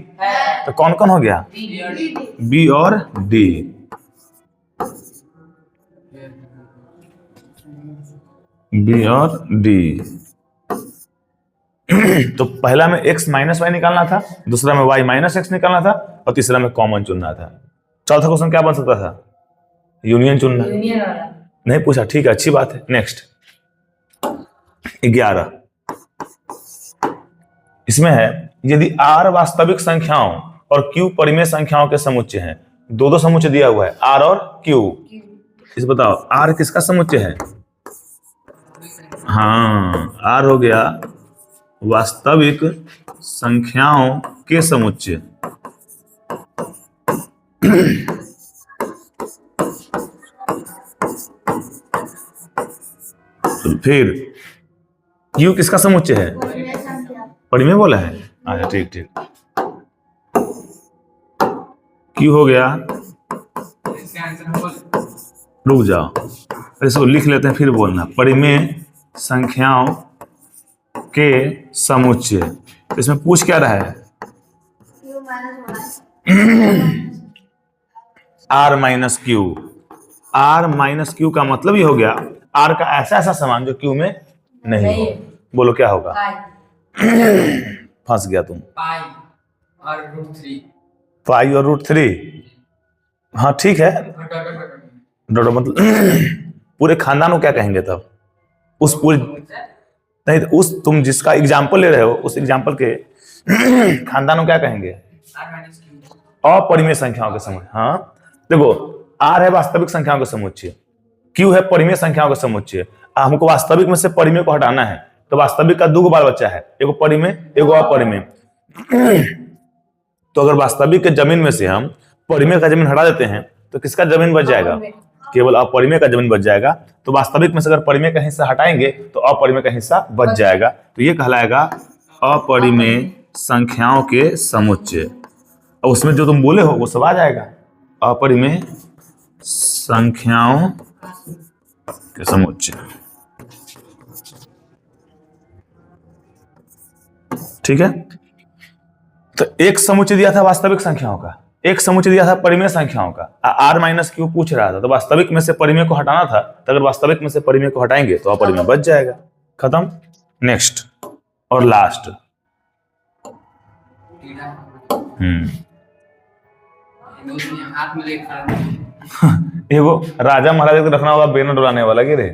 तो कौन कौन हो गया? बी और डी। बी और डी। तो पहला में x माइनस वाई निकालना था, दूसरा में y माइनस एक्स निकालना था, और तीसरा में कॉमन चुनना था। चौथा क्वेश्चन क्या बन सकता था? यूनियन चुनना। नहीं पूछा, ठीक है, अच्छी बात है। नेक्स्ट 11, इसमें है यदि r वास्तविक संख्याओं और q परिमेय संख्याओं के समुच्चय हैं। दो दो समुच्चय दिया हुआ है, r और q। इस बताओ r किसका समुच्चय है? हाँ, r हो गया वास्तविक संख्याओं के समुच्चय। तो फिर q किसका समुच्चय है? परिमेय बोला है। अच्छा ठीक ठीक, q हो गया, इसका आंसर हम बोल रुक जाओ, इसको लिख लेते हैं फिर बोलना। परिमेय संख्याओं के समुच्चय। इसमें पूछ क्या रहा है? r minus Q. r minus Q का मतलब ये हो गया r का ऐसा ऐसा समान जो q में नहीं हो। बोलो क्या होगा? फंस गया तुम। पाई और √3। पाई और √3। हाँ ठीक है, डॉट मतलब पूरे खानदान को क्या कहेंगे तब? उस पूरे नहीं, तो उस तुम जिसका एग्जाम्पल ले रहे हो उस एग्जाम्पल के खानदान को क्या कहेंगे? अपरिमेय संख्याओं के समुच्चय। हाँ देखो, r है वास्तविक संख्याओं का समुच्चय, q है परिमेय संख्याओं का समुच्चय। हमको वास्तविक में से परिमेय को हटाना है, तो वास्तविक का दो बाल बच्चा है, एगो परिमेय एगो अपरिमेय। तो अगर वास्तविक के जमीन में से हम परिमेय का जमीन हटा देते हैं तो किसका जमीन बच जाएगा? केवल अपरिमेय का जमीन बच जाएगा। तो वास्तविक में से अगर परिमेय का हिस्सा हटाएंगे तो अपरिमेय का हिस्सा बच जाएगा। तो ये कहलाएगा अपरिमेय संख्याओं के समुच्चय। और उसमें जो तुम बोले हो वो सब आ जाएगा, अपरिमेय संख्याओं के समुच्चय। ठीक है, तो एक समुच्चय दिया था वास्तविक संख्याओं का, एक समुच्चय दिया था परिमेय संख्याओं का। r माइनस क्यू पूछ रहा था, तो वास्तविक में से परिमेय को हटाना था। तो अगर वास्तविक में से परिमेय को हटाएंगे तो अपरिमेय बच जाएगा। खत्म। नेक्स्ट और लास्ट। हाथ में लेकर एगो राजा महाराजा को रखना होगा बेना डुलाने वाला, गिरे